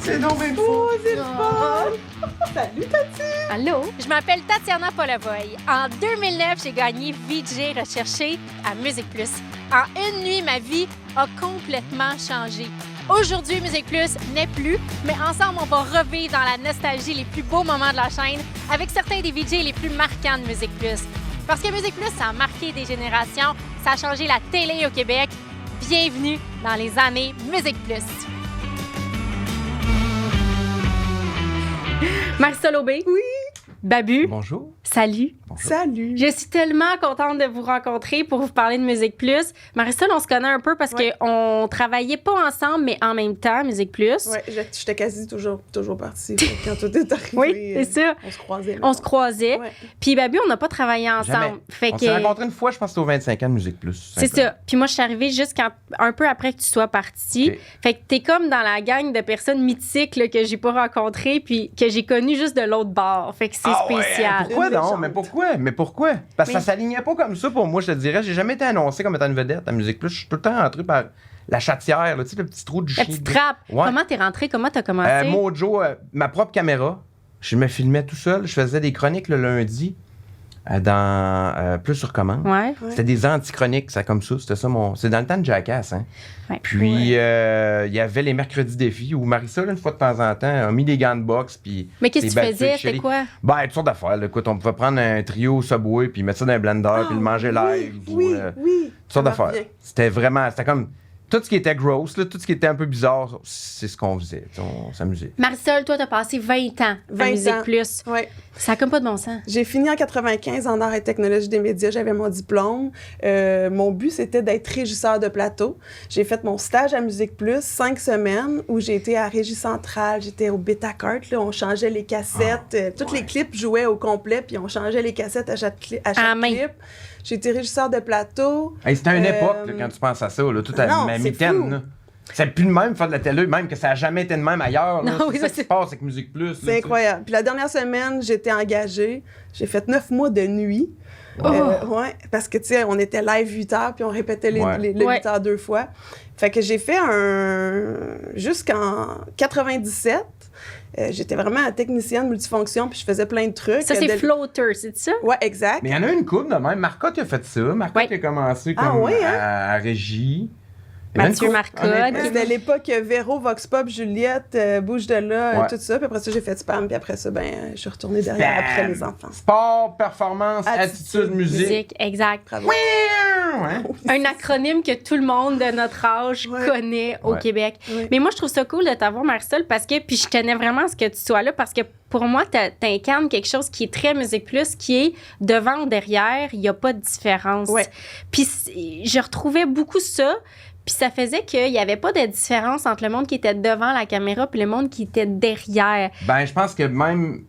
C'est donc bien fou. Oh, c'est le fun! Salut, Tati! Allô? Je m'appelle Tatiana Polavoy. En 2009, j'ai gagné VJ recherché à Musique Plus. En une nuit, ma vie a complètement changé. Aujourd'hui, Musique Plus n'est plus, mais ensemble, on va revivre dans la nostalgie les plus beaux moments de la chaîne avec certains des VJ les plus marquants de Musique Plus. Parce que Musique Plus, ça a marqué des générations, ça a changé la télé au Québec. Bienvenue dans les années Musique Plus. Marisol Aubé. Oui. Babu. Bonjour. Salut. Bonjour. Salut! Je suis tellement contente de vous rencontrer pour vous parler de Musique Plus. Marisol, on se connaît un peu parce qu'on travaillait pas ensemble, mais en même temps, Musique Plus. Ouais, j'étais quasi toujours partie. Quand tout est arrivé, Oui, c'est ça. on se croisait. On se croisait. Ouais. Puis Babu, on n'a pas travaillé ensemble. Jamais. Fait On que s'est rencontrés une fois, je pense que c'était aux 25 ans de Musique Plus. c'est ça. Puis moi, je suis arrivée juste un peu après que tu sois partie. OK. Fait que t'es comme dans la gang de personnes mythiques là, que j'ai pas rencontrées puis que j'ai connues juste de l'autre bord. Fait que c'est spécial. Pourquoi Une non? légende. Mais pourquoi? Parce que Oui. ça s'alignait pas comme ça pour moi, je te dirais. J'ai jamais été annoncé comme étant une vedette à Musique Plus. Je suis tout le temps rentré par la chatière, là, tu sais, le petit trou du La chien. petite trappe. Ouais. Comment t'es rentrée? Comment t'as commencé? Mojo, ma propre caméra. Je me filmais tout seul. Je faisais des chroniques le lundi dans Plus sur commande. Ouais. Ouais. C'était des anti-chroniques, ça comme ça. C'était ça mon. C'est dans le temps de Jackass, hein. Ouais. Puis il y avait les mercredis défis où Marisol, une fois de temps en temps, a mis des gants de boxe. Puis Mais qu'est-ce que s'est tu battue faisais? avec C'était Shelly. quoi? Ben, toutes sortes d'affaires. Là. Écoute, on pouvait prendre un trio Subway puis mettre ça dans un blender puis le manger live. Oui, oui. Toutes sortes Ça d'affaires. marche bien. C'était comme tout ce qui était gross, là, tout ce qui était un peu bizarre, c'est ce qu'on faisait. On s'amusait. Marisol, toi, t'as passé 20 ans 20 à Musique ans. Plus. Ouais. Ça a comme pas de bon sens. J'ai fini en 95 en arts et technologie des médias. J'avais mon diplôme. Mon but, c'était d'être régisseur de plateau. J'ai fait mon stage à Musique Plus, 5 semaines, où j'ai été à Régie Centrale. J'étais au Betacart. Là, on changeait les cassettes. Tous les clips jouaient au complet, puis on changeait les cassettes à chaque À main. clip. J'ai été régisseur de plateau. Hey, c'était une Euh, époque, là, quand tu penses à ça, là, tout à non, ma c'est mitaine. fou. Là. C'est plus le même faire de la télé, même que ça n'a jamais été de même ailleurs. Là. Non, oui, c'est ça ça, qui se passe avec Musique Plus. là, C'est tu sais. incroyable. Puis la dernière semaine, j'étais engagée. J'ai fait 9 mois de nuit. Ouais, parce que, tu sais, on était live 8 heures, puis on répétait le 8 heures 2 fois. Fait que j'ai fait jusqu'en 97. J'étais vraiment technicienne multifonction, puis je faisais plein de trucs. Ça, c'est Floater, c'est ça? Ouais, exact. Mais il y en a une couple de même. Marcotte a fait ça. Marcotte Ouais. a commencé Ah comme oui, hein? à Régie. Il y en a une Mathieu couple, Marcotte. honnêtement. C'était l'époque Véro, Vox Pop, Juliette, Bouge de là, Ouais. tout ça. Puis après ça, j'ai fait Spam, puis après ça, je suis retournée derrière Bam! après les enfants. Sport, performance, Attitude, attitude, musique. Musique, exact. Bravo. Ouais. Un acronyme que tout le monde de notre âge Ouais. connaît au Ouais. Québec. Ouais. Mais moi, je trouve ça cool de t'avoir, Marisol, parce que, puis je tenais vraiment à ce que tu sois là, parce que pour moi, t'incarnes quelque chose qui est très Musique Plus, qui est devant ou derrière, il n'y a pas de différence. Ouais. Puis je retrouvais beaucoup ça, puis ça faisait qu'il n'y avait pas de différence entre le monde qui était devant la caméra puis le monde qui était derrière. Ben, je pense que même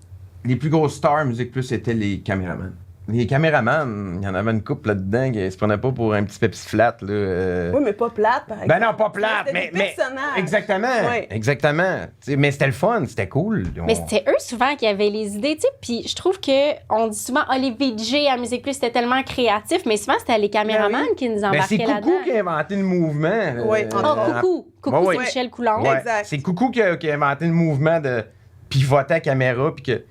les plus grosses stars Musique Plus étaient les caméramans. Les caméramans, il y en avait une couple là-dedans qui se prenaient pas pour un petit Pepsi flat. Là, Oui, mais pas plate, par exemple. Ben non, pas plate, C'était mais des personnages. exactement, Ouais. exactement. T'sais, mais c'était le fun, c'était cool. Mais c'était eux souvent qui avaient les idées, tu sais. Puis je trouve que on dit souvent, les VJ à Musique Plus, c'était tellement créatif, mais souvent c'était les caméramans Ben oui. qui nous Ben, embarquaient c'est là-dedans. Coucou qui a inventé le mouvement. Ouais, Coucou. Coucou, Ouais, c'est ouais. Michel Coulon. Ouais, Exact. c'est Coucou qui a inventé le mouvement de pivoter à caméra. Puis que...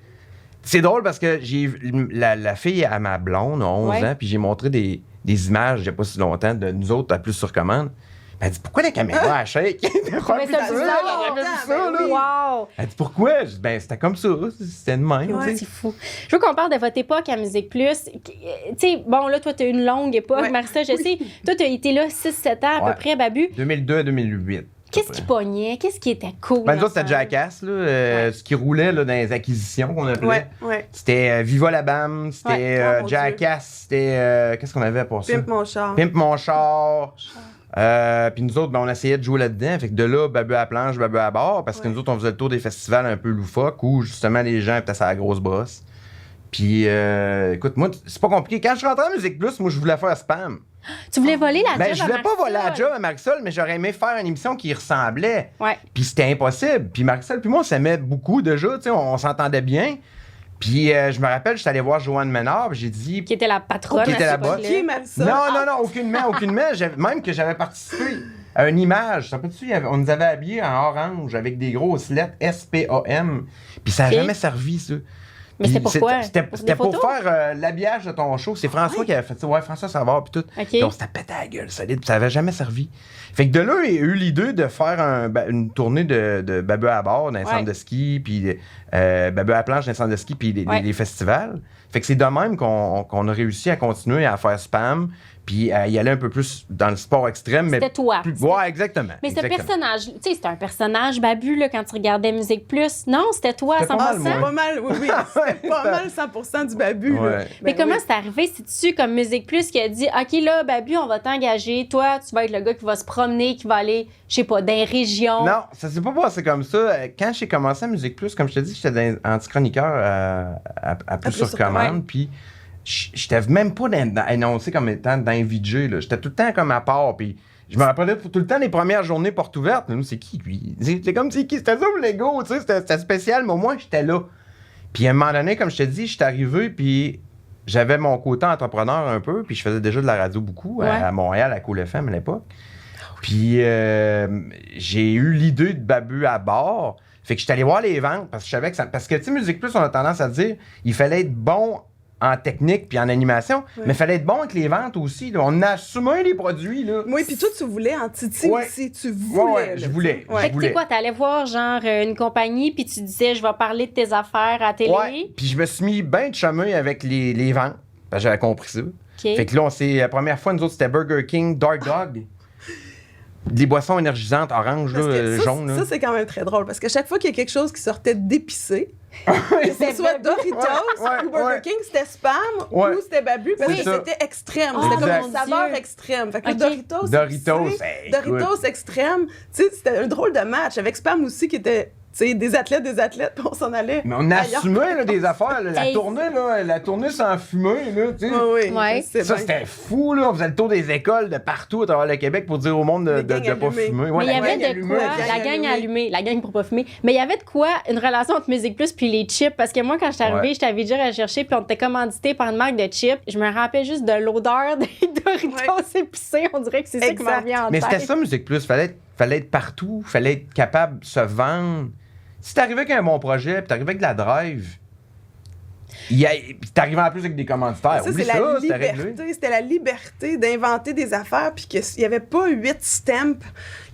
C'est drôle parce que j'ai la fille à ma blonde, a 11 Ouais. ans, puis j'ai montré des images, il n'y a pas si longtemps, de nous autres à Plus sur commande. Elle dit, pourquoi la caméra elle shake? Mais ça bizarre. J'avais vu ça, Ben là. oui. Wow! Elle dit, pourquoi? Je dis, ben, c'était comme ça, c'était de même. Ouais. tu sais. C'est fou. Je veux qu'on parle de votre époque à Musique Plus. Tu sais, bon, là, toi, tu as une longue époque. Ouais. Marissa, je sais. Toi, tu as été là 6-7 ans à Ouais. peu près, Babu. 2002 à 2008. Qu'est-ce qui pognait? Qu'est-ce qui était cool? Ben, nous autres, c'était ensemble? Jackass, là, Ouais. ce qui roulait là, dans les acquisitions qu'on appelait. Ouais, ouais. C'était Viva la Bam, c'était Ouais. Oh, mon Jackass, c'était. Qu'est-ce qu'on avait pour ça? Pimp mon char. Pimp mon char. Puis nous autres, ben, on essayait de jouer là-dedans. Fait que de là, Babu à la planche, Babu à bord. Parce que Ouais. nous autres, on faisait le tour des festivals un peu loufoques où justement les gens étaient sur la grosse brosse. Puis écoute, moi, c'est pas compliqué. Quand je suis rentré en Musique Plus, moi, je voulais faire Spam. Tu voulais voler la Ben, job je à voulais pas Marisol. voler la job à Marisol, mais j'aurais aimé faire une émission qui y ressemblait. Ouais. Puis c'était impossible. Puis Marisol, puis moi, on s'aimait beaucoup déjà, tu sais, on s'entendait bien. Puis je me rappelle, j'étais allé voir Joanne Ménard, puis j'ai dit... Qui était la patronne Qui était à la cette boss. époque-là. Qui, Marisol? Non, aucunement. Même que j'avais participé. Une image. Ça peut-tu, on nous avait habillés en orange avec des grosses lettres SPAM. Puis ça n'a jamais servi, ça. Mais c'était pourquoi? C'était pour faire l'habillage de ton show. C'est François qui avait fait ça. Ouais, François Savard, puis tout. OK. Puis on s'était pété à la gueule, solide. Puis ça n'avait jamais servi. Fait que de là, il y a eu l'idée de faire une tournée de Babu à bord dans les centres de ski, puis Babu à la planche dans les centres de ski, puis les festivals. Fait que c'est de même qu'on a réussi à continuer à faire Spam, puis à y aller un peu plus dans le sport extrême. C'était toi. Ouais, exactement. Mais ce personnage, tu sais, c'était un personnage Babu, là, quand tu regardais Musique Plus. Non, c'était toi à 100%. C'est pas mal, oui. C'était pas mal 100% du Babu. Ouais. Là. Mais comment c'est arrivé? C'est-tu comme Musique Plus qui a dit, OK, là, Babu, on va t'engager. Toi, tu vas être le gars qui va se promener, qui va aller, je sais pas, dans les régions. Non, ça s'est pas passé comme ça. Quand j'ai commencé à Musique Plus, comme je te dis, j'étais anti-chroniqueur à Plus sur commande, puis j'étais même pas annoncé comme étant dans VJ, là. J'étais tout le temps comme à part, puis je me rappelais tout le temps les premières journées portes ouvertes. Nous, c'est qui, lui? C'est comme c'est qui? C'était ça, Lego, tu sais, c'était spécial, mais au moins, j'étais là. Puis à un moment donné, comme je te dis, j'étais arrivé, puis j'avais mon côté entrepreneur un peu, puis je faisais déjà de la radio beaucoup à Montréal, à Cool FM à l'époque. Puis j'ai eu l'idée de Babu à bord. Fait que j'étais allé voir les ventes, parce que je savais que ça... Parce que, tu sais, Musique Plus, on a tendance à dire, il fallait être bon en technique puis en animation, mais il fallait être bon avec les ventes aussi. Là. On assumait les produits. Là. Oui, puis toi, tu voulais en Titi aussi. Tu voulais. Ouais, je voulais. Fait que tu sais quoi, t'allais voir genre une compagnie puis tu disais, je vais parler de tes affaires à la télé. Ouais, puis je me suis mis bien de chemin avec les ventes. Parce que j'avais compris ça. Okay. Fait que là, la première fois, nous autres, c'était Burger King, Dark Dog. Des boissons énergisantes, orange, là, jaune. Ça, c'est quand même très drôle, parce que chaque fois qu'il y a quelque chose qui sortait d'épicé, que ce soit Doritos ou Burger King, c'était Spam ou c'était Babu, parce que c'était extrême. C'était comme une saveur extrême. Fait que Doritos extrême, tu sais, c'était un drôle de match, avec Spam aussi qui était... Tu sais, des athlètes, puis on s'en allait. Mais on assumait là, des affaires. Là, la tournée sans fumer, là, tu sais. Oui, ça, c'était fou, là. On faisait le tour des écoles de partout à travers le Québec pour dire au monde de pas fumer. Ouais, mais il y avait de quoi, la gang allumée, la gang pour pas fumer. Mais il y avait de quoi, une relation entre Musique Plus puis les chips. Parce que moi, quand j'étais arrivée, j'étais à VJ à chercher, puis on était commandité par une marque de chips. Je me rappelle juste de l'odeur des Doritos épicés. On dirait que c'est ça qui m'en vient en tête. Mais c'était ça, Musique Plus. Fallait être partout. Fallait être capable de se vendre. Si t'arrivais avec un bon projet, puis t'arrivais avec de la drive, puis t'arrivais en plus avec des commanditaires. C'était la liberté d'inventer des affaires, puis qu'il n'y avait pas 8 stamps,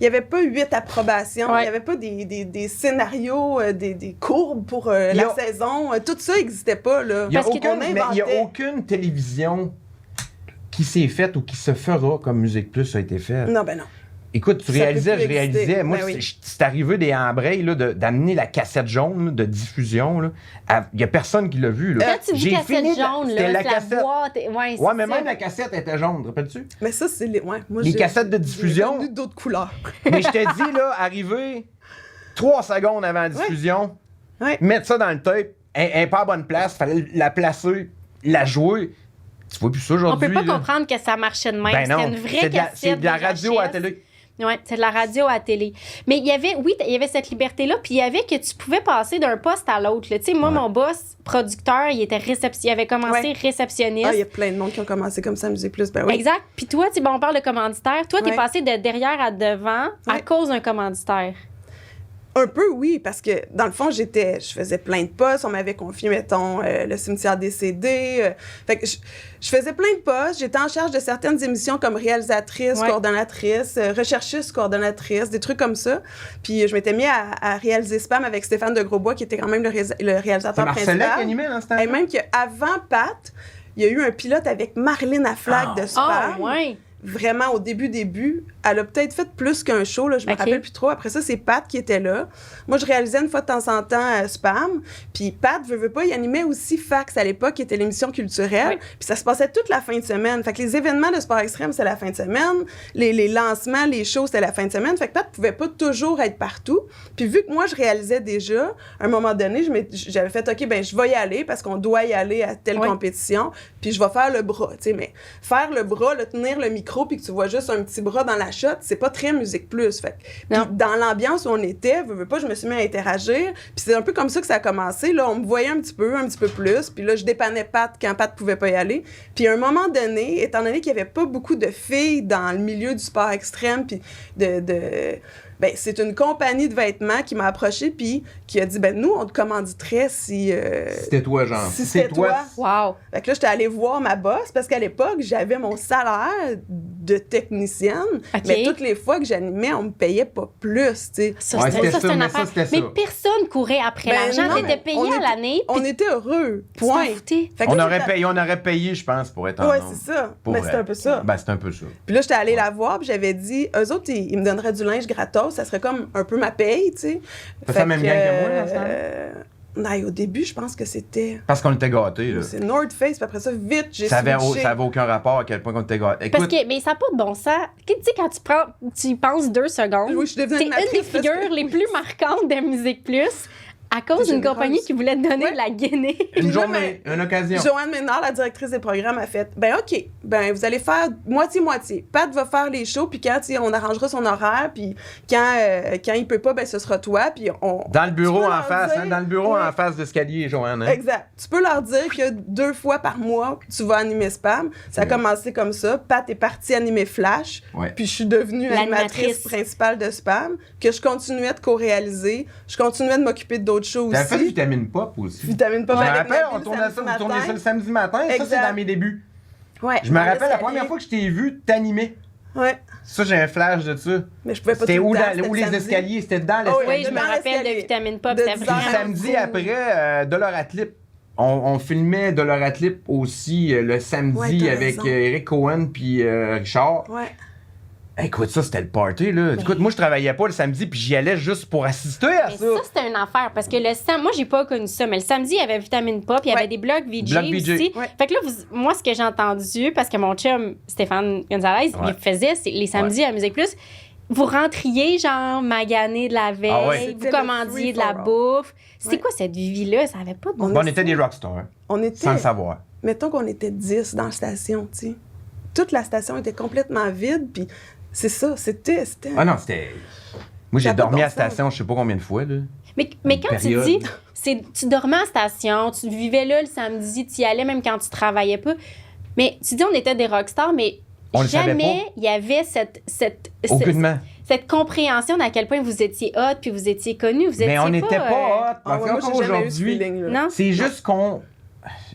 il n'y avait pas 8 approbations, il n'y avait pas des scénarios, des courbes pour la saison. Tout ça n'existait pas. Là. Il n'y a aucune télévision qui s'est faite ou qui se fera comme Musique Plus a été faite. Non, ben non. Écoute, je réalisais. Moi, c'est arrivé des embrayes d'amener la cassette jaune là, de diffusion. Il n'y a personne qui l'a vu. Là. Quand tu dis cassette jaune, la boîte... Ouais, mais même la cassette était jaune, te rappelles-tu? Mais ça, c'est les... les cassettes de diffusion. J'ai d'autres couleurs. Mais je t'ai dit, là, arriver 3 secondes avant la diffusion, mettre ça dans le tape, un pas à bonne place, fallait la placer, la jouer. Tu vois plus ça aujourd'hui. On peut pas comprendre que ça marchait de même. Ben non, c'était une vraie cassette. C'est de la radio à la télé. Oui, c'est de la radio à la télé. Mais il y avait cette liberté-là, puis il y avait que tu pouvais passer d'un poste à l'autre. Tu sais, moi, mon boss, producteur, il avait commencé réceptionniste. Il y a plein de monde qui ont commencé comme ça à Musique Plus. Ben oui. Exact. Puis toi, on parle de commanditaire. Toi, t'es passé de derrière à devant à cause d'un commanditaire. Un peu, oui, parce que dans le fond, je faisais plein de postes. On m'avait confié, mettons, le cimetière décédé. Fait que je faisais plein de postes. J'étais en charge de certaines émissions comme réalisatrice, coordonnatrice, recherchiste, coordonnatrice, des trucs comme ça. Puis je m'étais mis à réaliser Spam avec Stéphane de Grosbois, qui était quand même le réalisateur principal. C'est Marcellin qui animait dans ce temps-là. Et même qu'avant Pat, il y a eu un pilote avec Marilyn Aflac de Spam. Vraiment, au début, elle a peut-être fait plus qu'un show, là, je me rappelle plus trop. Après ça, c'est Pat qui était là. Moi, je réalisais une fois de temps en temps Spam. Puis Pat, veut pas, il animait aussi Fax à l'époque, qui était l'émission culturelle. Puis ça se passait toute la fin de semaine. Fait que les événements de sport extrême, c'était la fin de semaine. Les lancements, les shows, c'était la fin de semaine. Fait que Pat pouvait pas toujours être partout. Puis vu que moi, je réalisais déjà, à un moment donné, j'avais fait, OK, ben je vais y aller parce qu'on doit y aller à telle compétition. Puis je vais faire le bras, tu sais. Mais faire le bras, tenir le micro, micro puis que tu vois juste un petit bras dans la shot, c'est pas très Musique Plus. Fait que, Non. puis dans l'ambiance où on était, veux pas, je me suis mis à interagir. Puis c'est un peu comme ça que ça a commencé. Là, on me voyait un petit peu plus. Puis là, je dépannais Pat quand Pat pouvait pas y aller. Puis à un moment donné, étant donné qu'il y avait pas beaucoup de filles dans le milieu du sport extrême, puis ben, c'est une compagnie de vêtements qui m'a approchée puis qui a dit, ben nous, on te commanditerait si... C'était toi, genre. Si c'était toi. Wow! Fait que là, j'étais allée voir ma boss parce qu'à l'époque, j'avais mon salaire de technicienne, OK. mais toutes les fois que j'animais, on me payait pas plus, tu sais. Ça, Ouais, c'était c'était ça, une mais affaire. ça, c'était Mais ça. personne courait après Ben l'argent. non, T'étais mais payé on à était- l'année. On était heureux, Tu t'en point. foutais. Fait que On là, aurait payé, je pense, pour être en Ouais, nombre. c'est ça. Pour Mais vrai. c'était un peu ça. Ben, c'est un peu ça. Puis là, j'étais allée la voir, puis j'avais dit, eux autres, ils me donneraient du linge gratos, ça serait comme un peu ma paye, tu sais. T'as fait la même gang que moi, dans ce non, au début, je pense que c'était... Parce qu'on était gâtés, là. C'est North Face, puis après ça, vite, j'ai Ça avait switché. aucun rapport à quel point qu'on était gâtés. Parce Écoute, que, mais ça n'a pas de bon sens. Tu sais, quand tu y penses 2 secondes, Oui, je suis devenue t'es une animatrice des parce figures que- les plus marquantes de Musique Plus à cause d'une Généreuse. compagnie qui voulait te donner Ouais. de la guinée. une Puis là, journée, une occasion. Joanne Ménard, la directrice des programmes, a fait, ben OK, ben vous allez faire moitié-moitié. Pat va faire les shows, puis quand on arrangera son horaire, puis quand il peut pas, ben ce sera toi, puis on... Dans le bureau Tu peux en leur face, dire- hein, dans le bureau Ouais. en face de l'escalier, Joanne. Hein? Exact. Tu peux leur dire que 2 fois par mois, tu vas animer Spam. Ça a Ouais. commencé comme ça. Pat est partie animer Flash. Ouais. Puis je suis devenue L'animatrice. animatrice principale de Spam. Que je continuais de co-réaliser. Je continuais de m'occuper d'autres shows T'avais fait aussi. Vitamine Pop aussi. Vitamine Pop Je me avec rappelle, Nabil on tournait ça, samedi vous tournez ça matin. le samedi matin. Ça, c'est Exact. dans mes débuts. Ouais, Je me dans rappelle la l'escalier. première fois que je t'ai vu t'animer. Ouais. Ça, j'ai un flash de ça. Mais je pouvais pas C'était tout le où, temps, dans, c'était où le les samedi. escaliers? C'était dans Oh, l'escalier. Oui, je me dans rappelle de l'escalier. Vitamine Pop. De C'était 10 Puis ans. vraiment samedi cool. après, Doloratlip. On filmait Doloratlip aussi le samedi Ouais, t'as avec raison. Eric Cohen puis Richard. Ouais. Écoute, ça, c'était le party, là. Écoute, moi, je travaillais pas le samedi, puis j'y allais juste pour assister à Mais ça. ça, c'était une affaire. Parce que le samedi, moi, j'ai pas connu ça, mais le samedi, il y avait Vitamine Pop, il y avait Ouais. des blogs VJ Blogs VJ. aussi. Ouais. Fait que là, moi, ce que j'ai entendu, parce que mon chum, Stéphane Gonzalez, Ouais. il faisait les samedis à Musique Plus, vous rentriez, genre, magané de la veille, Ah ouais. vous C'était le commandiez de la free for all. bouffe. C'est Ouais. quoi cette vie-là? Ça avait pas de bon Bon, on était des rockstars, On était... sans le savoir. Mettons qu'on était 10 dans la station, tu sais. Toute la station était complètement vide, puis c'est ça, c'était... Ah non, c'était... Moi, j'ai Ça a pas dormi de à bon la station, je sais pas combien de fois, là. Mais Une quand période. tu dis, tu dormais à la station, tu vivais là le samedi, tu y allais même quand tu travaillais pas. Mais tu dis on était des rockstars, mais On le savait jamais pas. il y avait Aucunement. cette compréhension d'à quel point vous étiez hot puis vous étiez connu. Vous étiez Mais on n'était pas hot. Ah Parce ouais, moi, qu'encore j'ai jamais eu ce aujourd'hui, feeling-là. Non? c'est juste qu'on...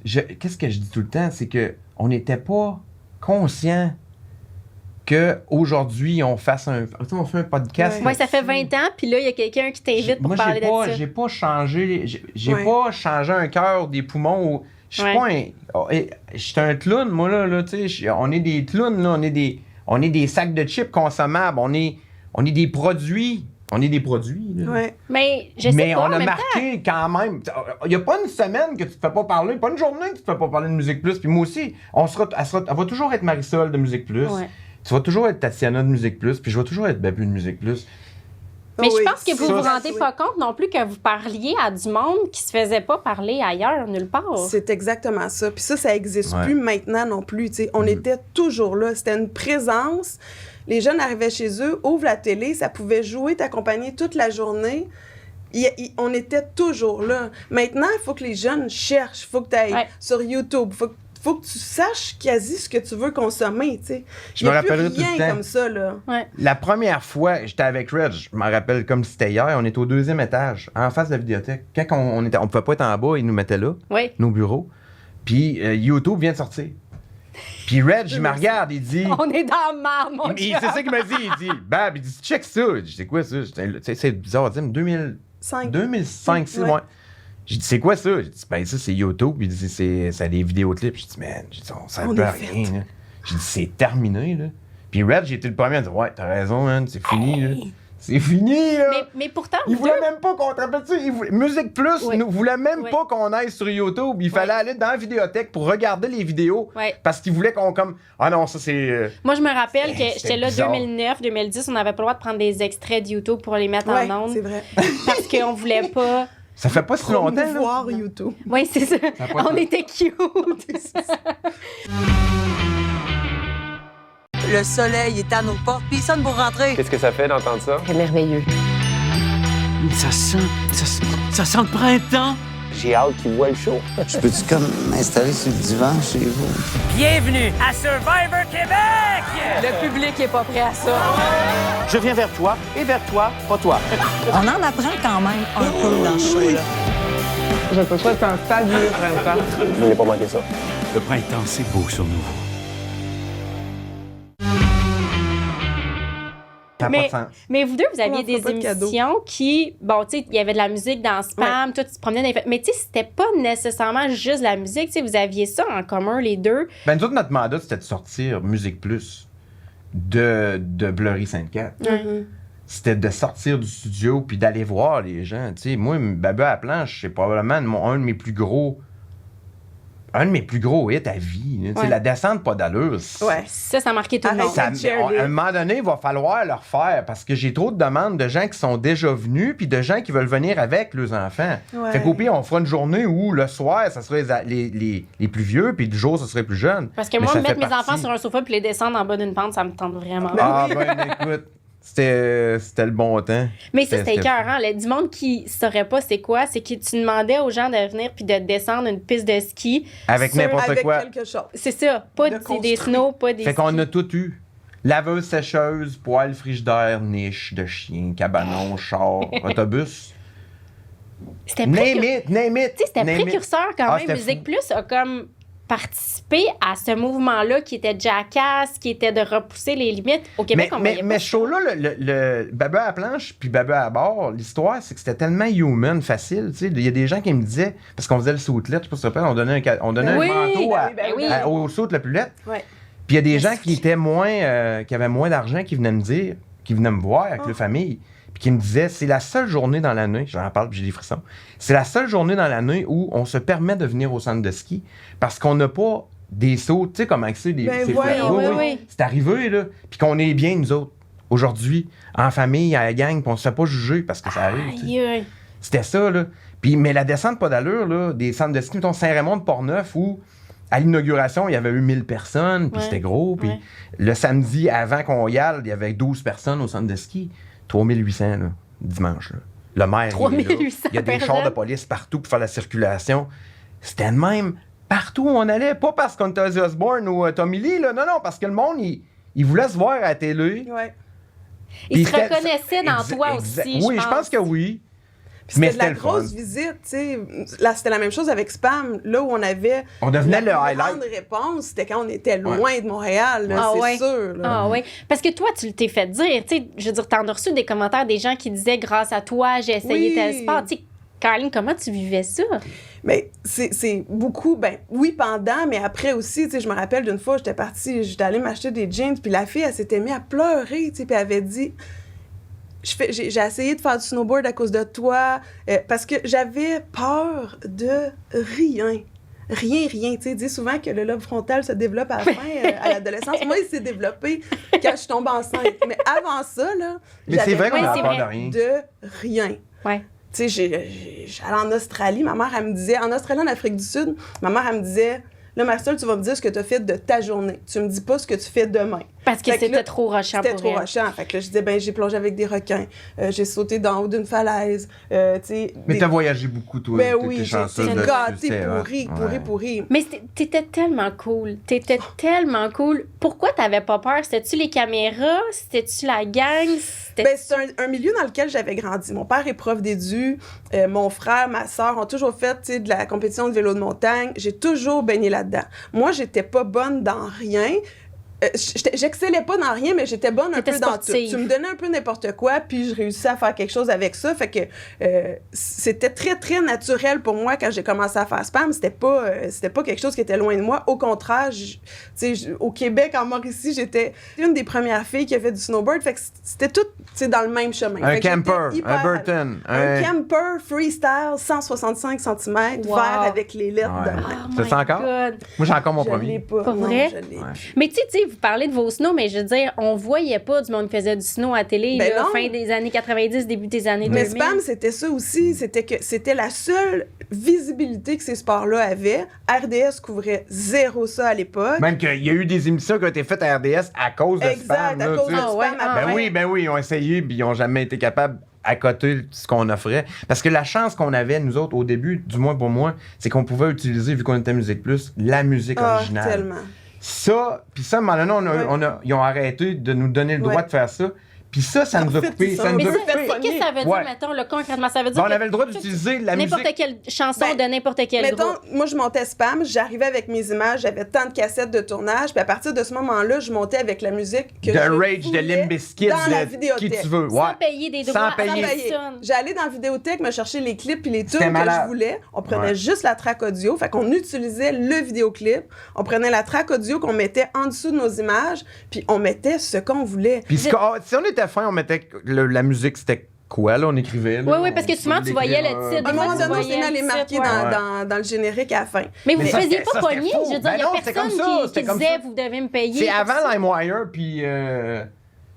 Qu'est-ce que je dis tout le temps? C'est que on n'était pas conscient qu'aujourd'hui, on fasse un... Tu sais, on fait un podcast. Ouais. Ouais, ça fait 20 ans, puis là, il y a quelqu'un qui t'invite pour Moi, parler de ça. j'ai pas changé... J'ai Ouais. pas changé un cœur, des poumons. Je suis Ouais. pas un... oh, je suis un clown, moi, là tu sais. On est des clowns, là. On est des sacs de chips consommables. On est des produits. On est des produits, là. Ouais. Mais je sais Mais pas, on en a même marqué quand même. Il n'y a pas une semaine que tu te fais pas parler, pas une journée que tu te fais pas parler de Musique Plus. Puis moi aussi, elle va toujours être Marisol de Musique Plus. Ouais. Tu vas toujours être Tatiana de Musique Plus. Puis je vais toujours être Babu de Musique Plus. Mais Oui, je pense que vous ça, vous c'est- rendez pas compte non plus que vous parliez à du monde qui se faisait pas parler ailleurs, nulle part. C'est exactement ça. Puis ça n'existe Ouais. plus maintenant non plus. Tu sais. On était toujours là. C'était une présence. Les jeunes arrivaient chez eux, ouvrent la télé, ça pouvait jouer, t'accompagner toute la journée. On était toujours là. Maintenant, il faut que les jeunes cherchent. Il faut que tu ailles Ouais. sur YouTube. Il faut que tu saches quasi ce que tu veux consommer. Tu sais. Je Il y me a plus rappellerai tout le rien temps. comme ça. Là. Ouais. La première fois, j'étais avec Reg, je me rappelle comme si c'était hier, on était au 2e étage, en face de la vidéothèque. Quand on pouvait pas être en bas, ils nous mettaient là, Oui. nos bureaux. Puis YouTube vient de sortir. Puis Reg, il me regarde, il dit... On est dans le marre, mon C'est chum. ça qu'il m'a dit. Il dit, Bab, il dit, check ça. Je dis, c'est quoi ça? Je dis, tu sais, c'est bizarre, tu sais, 2005, c'est Ouais. ouais. J'ai dit, c'est quoi ça? J'ai dit, ben ça, c'est YouTube. Il dit, c'est des vidéoclips. J'ai dit, man, on sert On plus à est rien. là. J'ai dit, c'est terminé, là. Puis Red, j'ai été le premier à dire, ouais, t'as raison, man, c'est fini, là. C'est fini, là. Mais pourtant, Il vous voulait deux, même pas qu'on te rappelle ça. Musique Plus Oui. nous voulait même Oui. pas qu'on aille sur YouTube. Il fallait aller dans la vidéothèque pour regarder les vidéos. Ouais. Parce qu'il voulait qu'on comme. Ah non, ça c'est. moi, je me rappelle que C'était j'étais là bizarre. 2009, 2010, on n'avait pas le droit de prendre des extraits de YouTube pour les mettre Ouais, en c'est ondes vrai. parce qu'on voulait pas. Ça fait pas si longtemps. là. Voir YouTube. Oui, c'est ça. a pas On de- était cute. Le soleil est à nos portes, puis il sonne pour rentrer. Qu'est-ce que ça fait d'entendre ça? C'est merveilleux. Ça sent le printemps. J'ai hâte qu'ils voient le show. Je peux-tu comme m'installer sur le divan chez vous? Bienvenue à Survivor Québec! Le public est pas prêt à ça. Je viens vers toi et vers toi, pas toi. On en apprend quand même un peu dans ce show-là. Je peux pas être un fabuleux printemps. Vous voulez pas manquer ça. Le printemps, c'est beau sur nous. Ça n'a pas de sens. Mais vous deux, vous aviez On des fera pas de cadeaux. émissions qui, bon, tu sais, il y avait de la musique dans Spam, toi, tu te promenais dans les fêtes. Mais tu sais, c'était pas nécessairement juste la musique, tu sais, vous aviez ça en commun, les deux. Ben, nous autres, notre mandat, c'était de sortir Musique Plus de Bleury Sainte-Cat. C'était de sortir du studio puis d'aller voir les gens. Tu sais, moi, Babu à la planche, c'est probablement un de mes plus gros hits à vie. Tu sais, Ouais. la descente pas d'allure. Ouais. Ça a marqué tout le Arrête. monde. Cheerlead. À un moment donné, il va falloir le refaire parce que j'ai trop de demandes de gens qui sont déjà venus puis de gens qui veulent venir avec leurs enfants. Ouais. Fait qu'au pire, on fera une journée où le soir, ça serait les plus vieux puis du jour, ça serait plus jeune. Parce que Mais moi, ça mettre fait mes partie. enfants sur un sofa puis les descendre en bas d'une pente, ça me tente vraiment. Ah, ben écoute, c'était le bon temps. Mais ça, c'était C'était- écœurant. Là. Du monde qui saurait pas c'est quoi, c'est que tu demandais aux gens de venir puis de descendre une piste de ski. Avec sur- n'importe Avec quoi. quelque chose. C'est ça. Pas De des construire. snows, pas des Fait qu'on skis. a tout eu. Laveuse, sécheuse, poêle, frigidaire, niche de chien, cabanon, char, autobus. C'était Name précurseur. it, name it. Tu sais, c'était name it. précurseur quand Ah, même. c'était Musique fou. Plus a comme participé à ce mouvement-là qui était Jackass, qui était de repousser les limites. Au Québec, on voyait Mais pas ce show-là, le Babu à la planche puis Babu à bord, l'histoire, c'est que c'était tellement human, facile. Tu sais, il y a des gens qui me disaient, parce qu'on faisait le sautlet, je sais pas si tu te rappelles, on donnait Oui, un manteau ben oui. au saut la plus Ouais. Puis il y a des gens qui étaient moins, qui avaient moins d'argent qui venaient me dire, qui venaient me voir avec leur famille, puis qui me disaient, c'est la seule journée dans l'année, j'en parle puis j'ai des frissons, c'est la seule journée dans l'année où on se permet de venir au centre de ski parce qu'on n'a pas des sauts, tu sais comment c'est, Ben ces voyons, flashs. oui. C'est arrivé, là, puis qu'on est bien, nous autres, aujourd'hui, en famille, à la gang, puis on se fait pas juger parce que ça arrive, tu sais. Aïe, aïe. C'était ça, là. Puis, mais la descente pas d'allure, là, des centres de ski, mettons Saint-Raymond de Portneuf, où à l'inauguration, il y avait eu 1000 personnes, puis Ouais. c'était gros. Puis Ouais. le samedi, avant qu'on y aille, il y avait 12 personnes au centre de ski. 3800, là, dimanche. Là. Le maire, il est là. 3800 Il y a des chars personnes. de police partout pour faire la circulation. C'était le même partout où on allait. Pas parce qu'on était Ozzy Osbourne ou Tommy Lee, là. Non, parce que le monde, il voulait se voir à la télé. Ouais. Ils Puis se c'était- reconnaissaient dans toi aussi, Oui, je pense que oui. Puis Mais c'était de la c'était le fun. grosse visite, tu sais. Là, c'était la même chose avec Spam. Là où on avait On devenait le la plus highlight. grande réponse, c'était quand on était loin de Montréal, là, Ah c'est ouais. sûr. Là. Ah oui. Parce que toi, tu t'es fait dire, tu sais, je veux dire, t'en as reçu des commentaires des gens qui disaient, grâce à toi, j'ai essayé Oui. tel sport. Tu sais, Caroline, comment tu vivais ça? Mais c'est beaucoup, ben oui, pendant, mais après aussi, tu sais, je me rappelle d'une fois, j'étais allée m'acheter des jeans, puis la fille, elle s'était mise à pleurer, tu sais, puis elle avait dit... J'ai essayé de faire du snowboard à cause de toi, parce que j'avais peur de rien. Rien. Tu sais, dis souvent que le lobe frontal se développe à la fin, à l'adolescence. Moi, il s'est développé quand je tombe enceinte. Mais avant ça, là, Mais c'est vrai qu'on Ouais, a c'est peur vrai. de rien. de rien. Ouais. Tu sais, j'allais en Australie, ma mère, elle me disait, en Australie, en Afrique du Sud, ma mère, elle me disait, là, Marcel, tu vas me dire ce que tu as fait de ta journée. Tu me dis pas ce que tu fais demain. Parce que Fait que c'était là, trop rochant C'était pour trop elle. rochant. Fait que là, je disais, ben, j'ai plongé avec des requins, j'ai sauté d'en haut d'une falaise, tu sais. Mais des- t'as voyagé beaucoup, toi. Ben t'es oui, j'ai chanceuse été de- gâtée, c'était hot. Ouais. pourri. Mais t'étais tellement cool. T'étais tellement cool. Pourquoi t'avais pas peur? C'était-tu les caméras? C'était-tu la gang? Ben, c'est un milieu dans lequel j'avais grandi. Mon père est prof d'édu, mon frère, ma sœur ont toujours fait, tu sais, de la compétition de vélo de montagne. J'ai toujours baigné là-dedans. Moi, j'étais pas bonne dans rien. J'excellais pas dans rien, mais j'étais bonne un T'étais peu dans tout. sportive. Tu me donnais un peu n'importe quoi, puis je réussissais à faire quelque chose avec ça. Fait que c'était très, très naturel pour moi quand j'ai commencé à faire Spam. C'était pas quelque chose qui était loin de moi. Au contraire, tu sais, au Québec, en Mauricie, j'étais une des premières filles qui a fait du snowboard. Fait que c'était tout, tu sais, dans le même chemin. Un Fait que j'étais camper, hyper- un Burton. Un camper freestyle, 165 cm, Wow. vert avec les lettres Ouais. de main. Oh Tu my fais encore? God. Moi, j'ai encore mon Je l'ai premier. pas. Pas non, vrai? je l'ai Ouais. Mais tu sais, vous parlez de vos snows, mais je veux dire, on voyait pas du monde qui faisait du snow à la télé, Ben là, non. fin des années 90, début des années 2000. Mais Spam, c'était ça aussi. C'était la seule visibilité que ces sports-là avaient. RDS couvrait zéro ça à l'époque. Même qu'il y a eu des émissions qui ont été faites à RDS à cause de Exact, Spam. à là, cause tu de sais. Spam. ouais, après. Ben oui, ils ont essayé, puis ils n'ont jamais été capables à côté ce qu'on offrait. Parce que la chance qu'on avait, nous autres, au début, du moins pour moi, c'est qu'on pouvait utiliser, vu qu'on était Musique Plus, la musique originale. Tellement. Ça, puis ça, à un moment donné, ils ont arrêté de nous donner le droit de faire ça. Puis ça nous a fait, coupé. ils Ça sont- nous Mais a ça, coupé. qu'est-ce que ça veut dire, Ouais. mettons, là, concrètement? Ça veut dire On que avait le droit d'utiliser la musique. n'importe quelle chanson Ben, de n'importe quel Mettons, groupe. moi, je montais Spam, j'arrivais avec mes images, j'avais tant de cassettes de tournage, puis à partir de ce moment-là, je montais avec la musique que De je Rage, de voulais Limp Bizkit, dans la de qui vidéothèque. tu veux. Sans Ouais. payer des Sans droits à payer. personne. J'allais dans la vidéothèque me chercher les clips puis les tunes C'était que malade. je voulais. On prenait Ouais. juste la track audio. Fait qu'on utilisait le vidéoclip. On prenait la track audio qu'on mettait en dessous de nos images, puis on mettait ce qu'on voulait. Puis si on était fin, on mettait la musique, c'était quoi, là? On écrivait. là, Oui, parce que souvent, tu voyais le titre. À un Des fois, moment tu donné, on voyais s'est mis à le les titre, marquer ouais. dans le générique à la fin. Mais vous ne ça, faisiez c'était- pas ça, c'était pogner. faux. Je veux dire, Ben il n'y non, a c'était personne comme ça, qui c'était comme disait ça. vous devez me payer. C'est pour avant ça. LimeWire, puis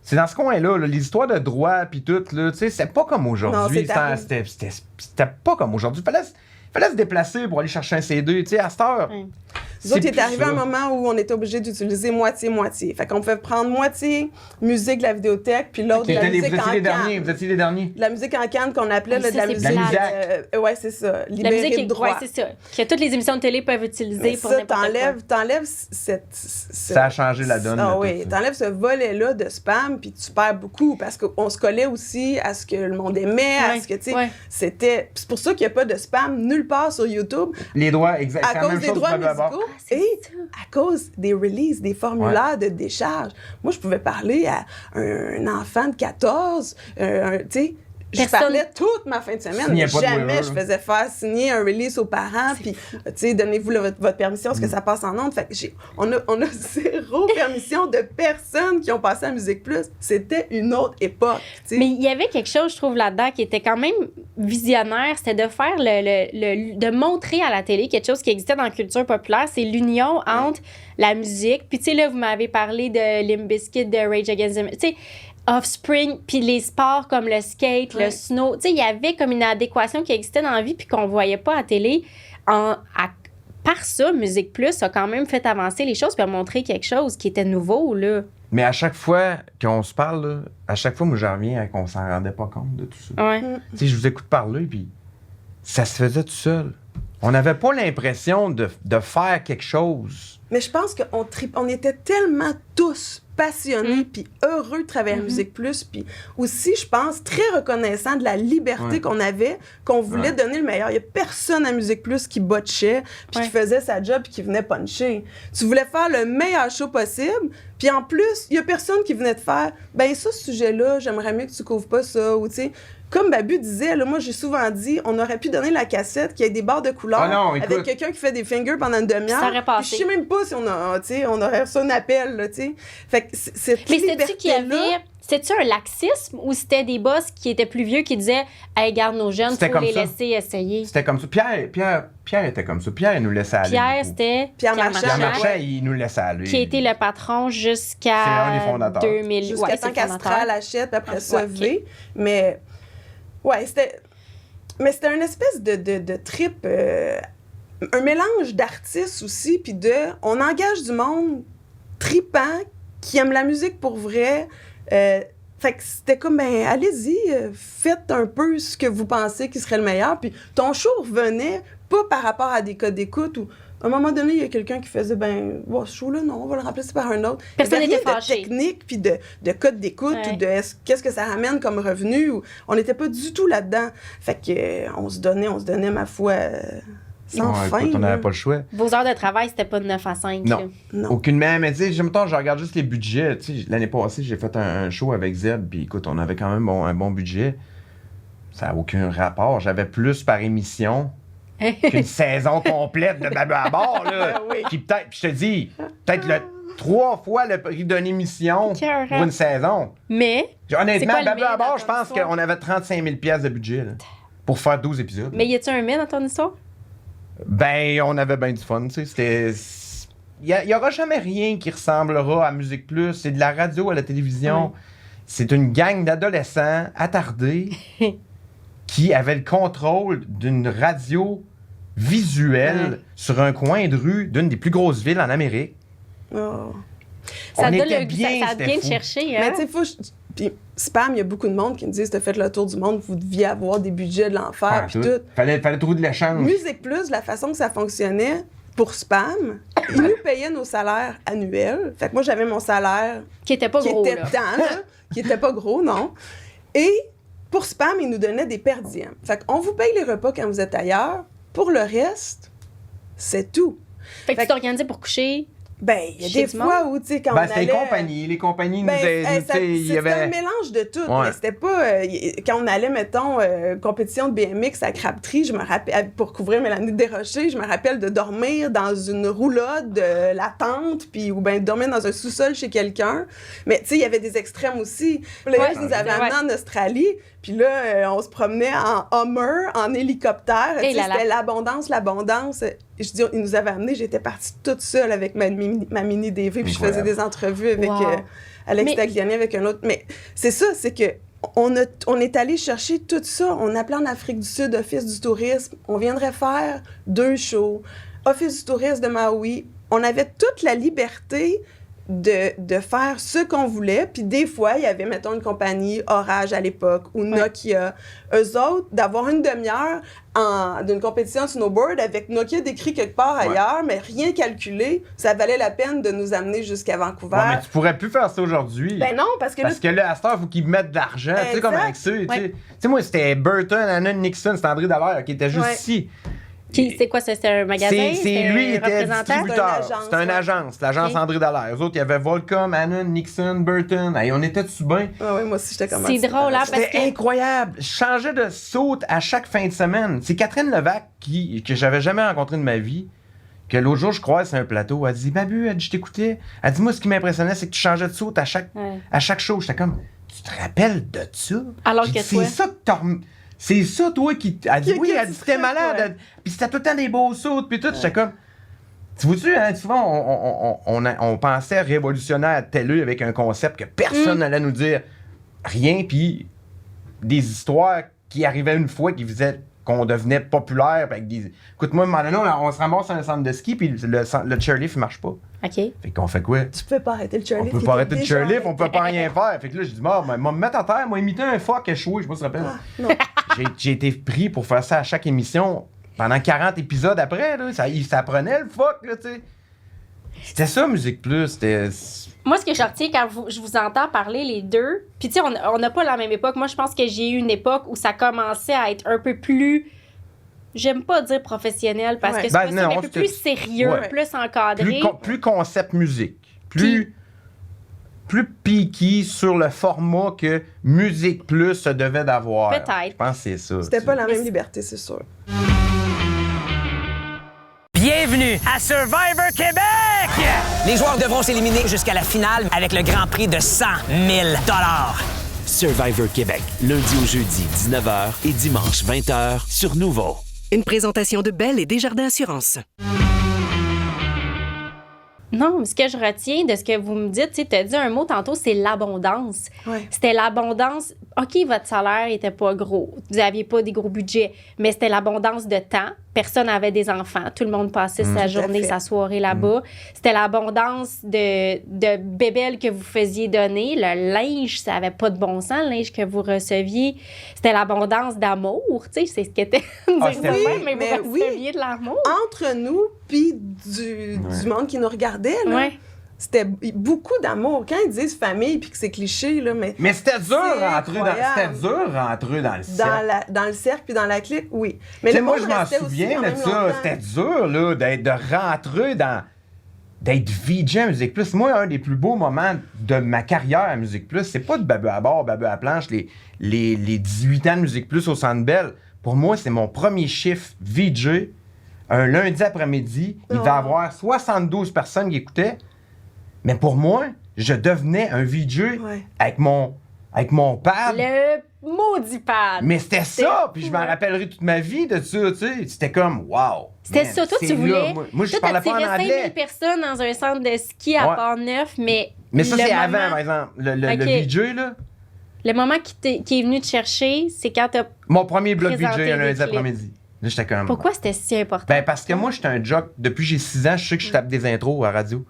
c'est dans ce coin-là, là, les histoires de droit, puis tout, là, tu sais, c'était pas comme Non, aujourd'hui. c'est arrivé. C'était pas comme aujourd'hui. Fallait se déplacer pour aller chercher un CD, tu sais, à cette heure. Ouais. Nous autres, il est plus arrivé ça. un moment où on était obligé d'utiliser moitié-moitié. Fait qu'on pouvait prendre moitié musique de la vidéothèque, puis l'autre de la Vous musique étiez en les derniers, canne. vous étiez les derniers. De la musique en canne qu'on appelait Ah, là, de la ça, c'est musique. plate. Ouais, c'est ça. La Libérée musique de est droit. ouais, c'est ça. Que toutes les émissions de télé peuvent utiliser Mais pour ça, n'importe quoi. t'enlèves Ça a changé la donne. Ah là, oui, tout ça. t'enlèves ce volet-là de spam, puis tu perds beaucoup parce qu'on se collait aussi à ce que le monde aimait, à Ouais, ce que, tu sais, ouais. c'était... C'est pour ça qu'il n'y a pas de spam nulle part sur YouTube, Les droits, exact. à C'est la cause même des chose droits pour le bord. musicaux c'est et ça. à cause des releases, des formulaires de décharge. Moi, je pouvais parler à un enfant de 14, tu sais, je Personne- parlais toute ma fin de semaine. Signait pas de Jamais waiver. je faisais faire signer un release aux parents, puis, tu sais, donnez-vous votre permission, parce que ça passe en ondes. Fait que on a zéro permission de personnes qui ont passé à Musique Plus. C'était une autre époque, tu sais. Mais il y avait quelque chose, je trouve, là-dedans qui était quand même visionnaire, c'était de faire de montrer à la télé quelque chose qui existait dans la culture populaire, c'est l'union entre la musique. Puis, tu sais, là, vous m'avez parlé de Limp Bizkit, de Rage Against the Machine, tu sais, Offspring, puis les sports comme le skate, le snow. Tu sais, il y avait comme une adéquation qui existait dans la vie puis qu'on voyait pas à télé. Par ça, Musique Plus a quand même fait avancer les choses puis a montré quelque chose qui était nouveau, là. Mais à chaque fois qu'on se parle, là, à chaque fois, moi, j'en reviens à qu'on s'en rendait pas compte de tout ça. Ouais. Tu sais, je vous écoute parler, puis ça se faisait tout seul. On n'avait pas l'impression de faire quelque chose. Mais je pense on était tellement tous passionnés puis heureux de travailler à Musique Plus, puis aussi, je pense, très reconnaissants de la liberté qu'on avait, qu'on voulait donner le meilleur. Il n'y a personne à Musique Plus qui botchait, puis qui faisait sa job, puis qui venait puncher. Tu voulais faire le meilleur show possible, puis en plus, il n'y a personne qui venait te faire « Ben ça, ce sujet-là, j'aimerais mieux que tu couvres pas ça », ou tu sais... Comme Babu disait, là, moi j'ai souvent dit, on aurait pu donner la cassette qui a des barres de couleurs avec quelqu'un qui fait des fingers pendant une demi-heure. Ça aurait passé. Je sais même pas si on aurait reçu un appel, là, tu sais. Fait que cette Mais c'était-tu qu'il y liberté-là... avait... C'était-tu un laxisme ou c'était des boss qui étaient plus vieux qui disaient « Hey, garde nos jeunes, C'était faut comme les ça. laisser essayer. » C'était comme ça. Pierre était comme ça. Pierre, il nous laissait aller. Pierre, beaucoup. c'était Pierre Marchand. Pierre Marchand, Marchand, il nous laissait aller. qui a été le patron C'est un jusqu'à des fondateurs. 2000. Jusqu'à Ouais, temps c'est le fondateur. qu'Astral achète, puis après ça, Ouais, ok. V. Mais, ouais, c'était... Mais c'était une espèce de trip... un mélange d'artistes aussi, puis on engage du monde tripant, qui aime la musique pour vrai. Fait que c'était comme, ben, allez-y, faites un peu ce que vous pensez qui serait le meilleur. Puis ton show revenait pas par rapport à des codes d'écoute ou à un moment donné, il y a quelqu'un qui faisait, ben, bon, ce show-là, non, on va le remplacer par un autre. Personne Il y avait n'était rien de fâché. technique, puis de code d'écoute Ouais. ou de qu'est-ce que ça ramène comme revenu. On n'était pas du tout là-dedans. Fait que on se donnait, ma foi, sans Ouais, fin. écoute, on là. n'avait pas le choix. Vos heures de travail, c'était pas de 9 à 5. Non. là. Non. Aucune même, mais tu sais, j'aime tant, je regarde juste les budgets. Tu sais, l'année passée, j'ai fait un show avec Zeb, puis écoute, on avait quand même un bon budget. Ça n'a aucun rapport. J'avais plus par émission qu'une saison complète de Babu à bord, là. Oui. Qui peut-être, puis je te dis, peut-être 3 fois le prix d'une émission Écœurant. pour une saison. Mais Honnêtement, quoi le Babu mille à dans bord, ton je pense histoire? qu'on avait 35 000 $ de budget là, pour faire 12 épisodes. y a-tu un mais dans ton histoire? Ben, on avait bien du fun, tu sais. C'était. Il n'y aura jamais rien qui ressemblera à Musique Plus. C'est de la radio à la télévision. C'est une gang d'adolescents attardés qui avaient le contrôle d'une radio visuelle sur un coin de rue d'une des plus grosses villes en Amérique. Oh. Ça On donne était le bien, ça c'était vient de fou. chercher. Mais Hein? tu sais, puis spam, il y a beaucoup de monde qui me disent t'as fait le tour du monde, vous deviez avoir des budgets de l'enfer, puis tout. Fallait trouver de l'échange. Musique Plus, la façon que ça fonctionnait, pour spam, ils nous payaient nos salaires annuels. Fait que moi, j'avais mon salaire Qui était pas qui gros, était là. dedans, là, qui était pas gros, non. Et pour spam, ils nous donnaient des per diem. Fait qu'on vous paye les repas quand vous êtes ailleurs. Pour le reste, c'est tout. Fait que Fait tu t'organisais pour coucher. Ben, il y a Chez des du fois où, tu sais, quand on C'était allait... les compagnies nous Ben, aidaient, tu sais, il y c'était avait... un mélange de tout, Ouais. mais c'était pas... quand on allait, mettons, compétition de BMX à Crabtree, je me rappelle, pour couvrir Mélanie Desrochers, je me rappelle de dormir dans une roulotte de la tente, puis ou bien de dormir dans un sous-sol chez quelqu'un. Mais, tu sais, il y avait des extrêmes aussi. Là, Ouais, ils nous avaient ouais. amenés en Australie, puis là, on se promenait en Hummer, en hélicoptère. Tu sais, là là. c'était l'abondance. Je dis, ils nous avaient amenés, j'étais partie toute seule avec ma mini DV, puis je faisais des entrevues avec Wow. Alex Mais- Tagliani, avec un autre. Mais c'est ça, c'est que on est allé chercher tout ça. On appelait en Afrique du Sud Office du tourisme. On viendrait faire 2 shows. Office du tourisme de Maui. On avait toute la liberté de faire ce qu'on voulait. Puis des fois, il y avait, mettons, une compagnie, Orage à l'époque, ou Nokia. Eux autres, d'avoir une demi-heure d'une compétition de snowboard avec Nokia décrit quelque part ailleurs, mais rien calculé, ça valait la peine de nous amener jusqu'à Vancouver. Ouais, mais tu pourrais plus faire ça aujourd'hui. Ben non, parce que Parce que là, à cette heure, il faut qu'ils mettent de l'argent. Tu sais, comme avec ça. Tu Ouais. sais, moi, c'était Burton, Anna Nixon, c'était André Dallaire qui était juste Ouais. ici. C'est quoi ça? C'était un magasin? C'est C'était lui, il un était représentant? distributeur. C'était une agence, C'était une ouais. agence, l'agence Ok. André Dallaire. Eux autres, il y avait Volcom, Anna Nixon, Burton. Hey, on était dessus bien. Ah oui, moi aussi, j'étais comme C'est drôle, hein, parce C'était que... incroyable. Je changeais de saute à chaque fin de semaine. C'est Catherine Levac que j'avais jamais rencontrée de ma vie, que l'autre jour, je croise sur un plateau. Elle dit, Babu, elle dit, je t'écoutais. Elle dit, moi, ce qui m'impressionnait, c'est que tu changeais de saute à chaque show. J'étais comme, tu te rappelles de ça? Alors J'ai que dit, toi- C'est ça que t'as... C'est ça, toi, qui... Elle dit, oui, que elle tu dit, c'était tripes, malade. ouais. Puis c'était tout le temps des beaux sautes, puis tout. J'étais comme... Tu vois-tu, hein, souvent, on pensait révolutionnaire télé avec un concept que personne n'allait nous dire rien, puis des histoires qui arrivaient une fois qui faisaient qu'on devenait populaire. Avec des... Écoute-moi, à un moment donné, on se ramasse à un centre de ski, puis le chairlift, il marche pas. OK. Fait qu'on fait quoi? Tu peux pas arrêter le On chairlift. peut il pas était arrêter de déjà chairlift, on arrêté. peut pas rien faire. Fait que là, je dis, moi, me mettre à terre, moi, imiter un phoque échoué, je sais pas si tu te rappelles. Non. J'ai été pris pour faire ça à chaque émission pendant 40 épisodes après, là. Ça prenait le fuck, là, tu sais. C'était ça, Musique Plus. C'était... Moi, ce que je retiens quand je vous entends parler les deux, puis tu sais, on n'a pas la même époque. Moi, je pense que j'ai eu une époque où ça commençait à être un peu plus... J'aime pas dire professionnel parce que c'est Ben, pas ça, non, mais un peu c'était- plus sérieux, ouais. plus encadré. Plus concept musique. Plus piqué sur le format que Musique Plus se devait d'avoir. Peut-être. Je pense que c'est ça. C'était tu pas sais. la même liberté, c'est sûr. Bienvenue à Survivor Québec! Les joueurs devront s'éliminer jusqu'à la finale avec le grand prix de 100 000 Survivor Québec, lundi au jeudi, 19h et dimanche, 20h sur Nouveau. Une présentation de Bell et Desjardins Assurance. Non, mais ce que je retiens de ce que vous me dites, tu as dit un mot tantôt, c'est l'abondance. Ouais. C'était l'abondance. OK, votre salaire était pas gros. Vous aviez pas des gros budgets, mais c'était l'abondance de temps. Personne n'avait des enfants. Tout le monde passait sa journée, fait. sa soirée là-bas. C'était l'abondance de bébelles que vous faisiez donner. Le linge, ça avait pas de bon sens, le linge que vous receviez. C'était l'abondance d'amour, tu sais, c'est ce qu'était dire c'était ça de oui, même, mais mais vous oui. receviez de l'amour. Entre nous, puis du monde qui nous regardait, là, Ouais. c'était beaucoup d'amour. Quand ils disent famille, puis que c'est cliché, là, mais Mais c'était dur C'est incroyable. rentrer dans le cercle. dans le cercle puis dans la clique, oui. Mais Tu sais, le moi, monde je m'en restait aussi souviens quand de même ça. longtemps. C'était dur, là, de rentrer dans... D'être VJ à Musique Plus. Moi, un des plus beaux moments de ma carrière à Musique Plus, c'est pas de Babu à bord, Babu à planche, les 18 ans de Musique Plus au Centre Bell. Pour moi, c'est mon premier chiffre VJ, un lundi après-midi. Il va y avoir 72 personnes qui écoutaient. Mais pour moi, je devenais un VJ Ouais. avec mon avec mon pad. Le maudit pad. Mais c'était ça, puis je m'en rappellerai toute ma vie de ça, tu sais. C'était comme, wow. C'était man, ça, toi, c'est tu voulais. là. Moi je Toi, parlais pas en t'attirais anglais. 5000 personnes dans un centre de ski à Ouais. Port-Neuf, mais. Mais ça, le c'est moment- avant, par exemple. Le Ok. VJ, là. Le moment qui est venu te chercher, c'est quand t'as. Mon premier blog Présenter VJ, un des lundi clips. après-midi. Là, j'étais comme. Pourquoi c'était si important? Ben, parce que moi, j'étais un jock. Depuis que j'ai 6 ans, je sais que je tape des intros à radio.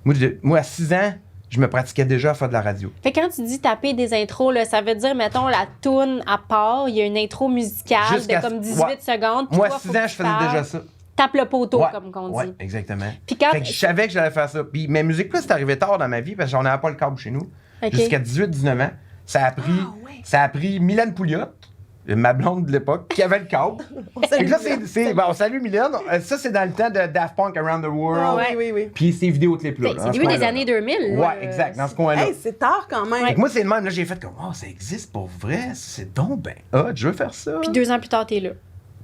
Moi, à 6 ans, je me pratiquais déjà à faire de la radio. Fait que quand tu dis taper des intros, là, ça veut dire, mettons, la toune à part, il y a une intro musicale Jusqu'à- de comme 18 ouais. secondes. puis Moi, à toi, 6 faut que ans, tu je faisais parles. déjà ça. Tape le poteau, Ouais, comme qu'on dit. ouais, exactement. Puis quand. Fait que je savais que j'allais faire ça. Puis, mais Musique Plus, c'est arrivé tard dans ma vie parce qu'on n'avait pas le câble chez nous. Ok. Jusqu'à 18-19 ans. Ça a pris Mylène Pouliot, ma blonde de l'époque, qui avait le câble. Fait que là, bon, salut Mylène. Ça, c'est dans le temps de Daft Punk Around the World. Ah, Ouais. oui. Puis ces vidéoclips-là. C'est dans le ce début des coin-là. années 2000. Ouais, exact, dans ce coin-là. Hey, c'est tard quand même. Fait que moi, c'est le même. Là, j'ai fait comme, oh, ça existe pour vrai. C'est donc ben hot, je veux faire ça. Puis 2 ans plus tard, t'es là.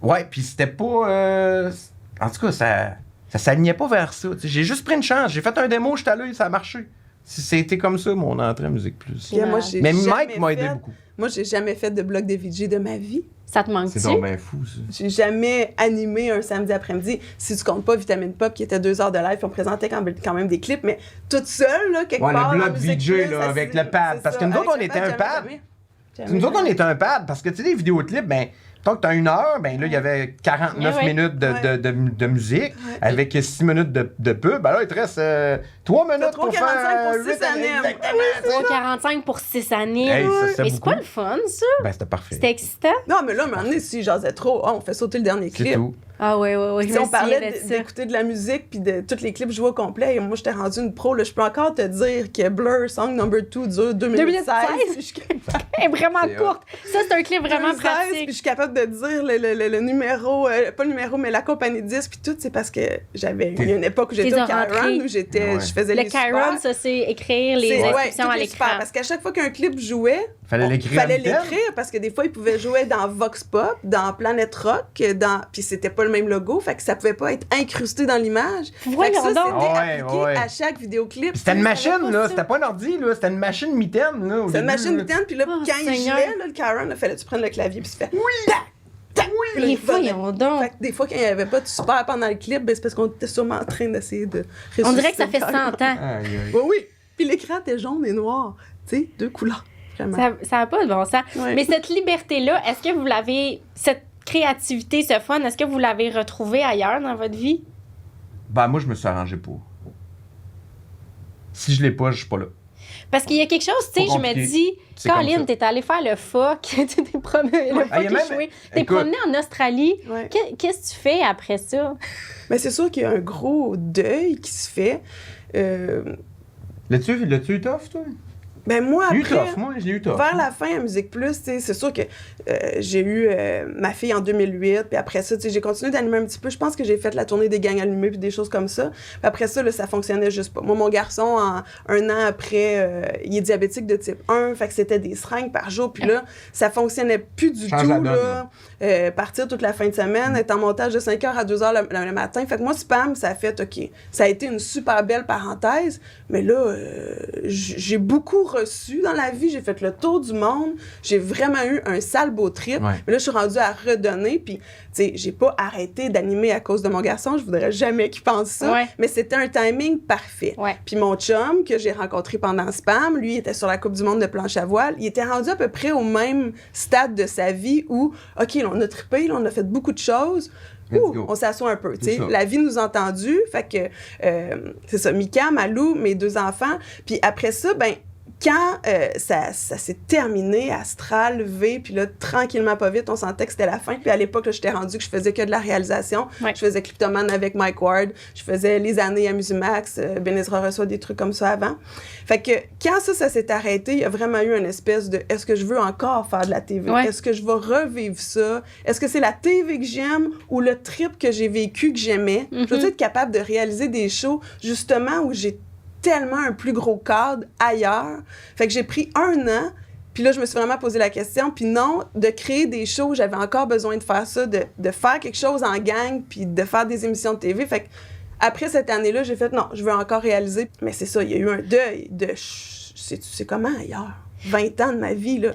Ouais, puis c'était pas. En tout cas, ça s'alignait pas vers ça. T'sais, j'ai juste pris une chance. J'ai fait un démo, j'étais allé, ça a marché. C'était comme ça, mon entrée à Musique Plus. Puis, moi, j'ai Mais jamais Mike m'a aidé fait- beaucoup. Moi, j'ai jamais fait de blog de VJ de ma vie. Ça te manque-tu? C'est donc bien fou, ça. J'ai jamais animé un samedi après-midi. Si tu comptes pas Vitamine Pop, qui était 2 heures de live, puis on présentait quand même des clips, mais toute seule, là, quelque Ouais, part. le en blog Musique VJ, Plus, là, ça, avec c'est- le pad. c'est Parce ça. que nous autres, Avec on le était un pad, pad. jamais. Nous autres, on était un pad. Parce que, tu sais, les vidéoclips, ben, tant que t'as 1 heure, ben là, il y avait 49 Ouais. minutes de musique, avec 6 minutes de pub. Ben là, il te reste 3 minutes pour 3,45 faire pour 6 années. Exactement. 3,45 pour 6 années. Hey, ça, c'est Mais c'est beaucoup. pas le fun, ça? Ben, c'était parfait. C'était excitant? Non, mais là, à un moment donné, si j'osais trop, on fait sauter le dernier C'est clip. tout. Ah ouais. Si on parlait d'écouter de la musique puis de tous les clips joués au complet, et moi j'étais rendue une pro, là, je peux encore te dire que Blur Song Number 2 dure 2 minutes 16. Puis je suis capable- Elle est vraiment C'est courte. Ça, c'est un clip vraiment 2 minutes 16, Puis pratique. je suis capable de dire le numéro, pas le numéro, mais la compagnie de disques, puis tout, c'est parce que il y a une époque où j'étais T'es au rentré. Chiron, où j'étais, Ouais. je faisais Le les Chiron, supports. ça, c'est écrire les C'est- inscriptions toutes à les l'écran. supports, parce qu'à chaque fois qu'un clip jouait, Fallait l'écrire à fallait mitaine. l'écrire, parce que des fois, ils pouvaient jouer dans Vox Pop, dans Planet Rock, puis c'était pas le même logo, fait que ça pouvait pas être incrusté dans l'image. Fait que Voyons ça, c'était donc. Ouais, appliqué ouais. à chaque vidéoclip. Puis c'était une Je machine, savais pas là. ça. C'était pas un ordi, là. C'était une machine mitaine, là. au C'était une début, machine là. mitaine, puis là, Oh, quand il Seigneur. gelait, là, le Karen, il fallait que tu prennes le clavier, puis tu fais Mais voyons donc. Fait que des fois, quand il n'y avait pas de super pendant le clip, ben, c'est parce qu'on était sûrement en train d'essayer de On dirait que ça ressusciter fait le 100 Karen. ans. Aïe, aïe. Oui, oui. Puis l'écran était jaune et noir. Tu sais, 2 couleurs. Vraiment. Ça n'a pas de bon sens. Ouais. Mais cette liberté-là, est-ce que vous l'avez, cette créativité, ce fun, est-ce que vous l'avez retrouvé ailleurs dans votre vie? Ben, moi, je me suis arrangé pour. Si je l'ai pas, je suis pas là. Parce qu'il y a quelque chose, tu sais, Pas je me compliqué. dis, C'est comme Colin, ça. t'es allé faire le fuck, t'es promené, le Ah, il y a fuck même- échoué. T'es écoute. promené en Australie. Ouais. Qu'est-ce que tu fais après ça? Mais c'est sûr qu'il y a un gros deuil qui se fait. L'as-tu eu tough, toi? Ben moi, J'ai eu après, tough, moi, j'ai eu tough. vers la fin à Musique Plus, tu sais, c'est sûr que j'ai eu ma fille en 2008, puis après ça, tu sais, j'ai continué d'animer un petit peu. Je pense que j'ai fait la tournée des gangs allumés puis des choses comme ça. Puis après ça, là, ça fonctionnait juste pas. Moi, mon garçon, un an après, il est diabétique de type 1, fait que c'était des seringues par jour. Puis là, ça fonctionnait plus du Change tout, la donne, là. Partir toute la fin de semaine, être en montage de 5h à 2h le matin. Fait que moi, Spam, ça a fait, OK, ça a été une super belle parenthèse, mais là, j'ai beaucoup reçu dans la vie. J'ai fait le tour du monde. J'ai vraiment eu un sale beau trip. Ouais. Mais là, je suis rendue à redonner. Puis, tu sais, j'ai pas arrêté d'animer à cause de mon garçon. Je voudrais jamais qu'il pense ça. Ouais. Mais c'était un timing parfait. Ouais. Puis mon chum, que j'ai rencontré pendant Spam, lui, il était sur la Coupe du monde de planche à voile. Il était rendu à peu près au même stade de sa vie où, OK, là, on a trippé, là, on a fait beaucoup de choses. Let's Ouh, go. on s'assoit un peu, tu C'est sais. ça. La vie nous a entendus. Fait que, c'est ça, Mika, Malou, mes 2 enfants. Puis après ça, ben quand ça s'est terminé, Astral, V, puis là, tranquillement, pas vite, on sentait que c'était la fin. Puis à l'époque, là, j'étais rendue que je faisais que de la réalisation. Ouais. Je faisais Cliptoman avec Mike Ward. Je faisais Les années à Musimax. Ben Ezra reçoit des trucs comme ça avant. Fait que quand ça s'est arrêté, il y a vraiment eu une espèce de « est-ce que je veux encore faire de la TV? Ouais. Est-ce que je vais revivre ça? Est-ce que c'est la TV que j'aime ou le trip que j'ai vécu que j'aimais? Je veux être capable de réaliser des shows, justement, où j'ai tellement un plus gros cadre ailleurs. Fait que j'ai pris 1 an, puis là, je me suis vraiment posé la question. Puis non, de créer des shows, j'avais encore besoin de faire ça, de faire quelque chose en gang, puis de faire des émissions de TV. Fait que après cette année-là, j'ai fait non, je veux encore réaliser. Mais c'est ça, il y a eu un deuil de c'est comment ailleurs? 20 ans de ma vie, là.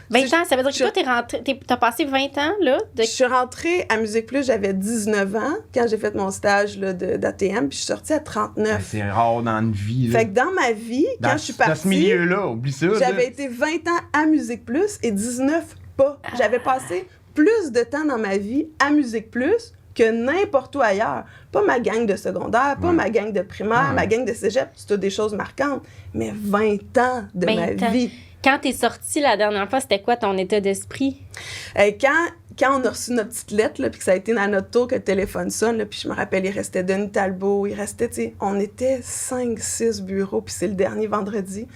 20 ans, ça veut dire que toi, t'as passé 20 ans, là? Je suis rentrée à Musique Plus, j'avais 19 ans quand j'ai fait mon stage là, d'ATM, puis je suis sortie à 39. C'est rare dans une vie. Là. Fait que dans ma vie, quand je suis partie... Dans ce milieu-là, oublie ça. J'avais été 20 ans à Musique Plus et 19 pas. J'avais passé plus de temps dans ma vie à Musique Plus que n'importe où ailleurs. Pas ma gang de secondaire, pas ma gang de primaire, ma gang de cégep, c'est toutes des choses marquantes, mais 20 ans de ma vie. Quand t'es sortie la dernière fois, c'était quoi ton état d'esprit? Quand on a reçu notre petite lettre, puis que ça a été dans notre tour que le téléphone sonne, puis je me rappelle, il restait Denis Talbot, il restait, tu sais, on était 5-6 bureaux, puis c'est le dernier vendredi,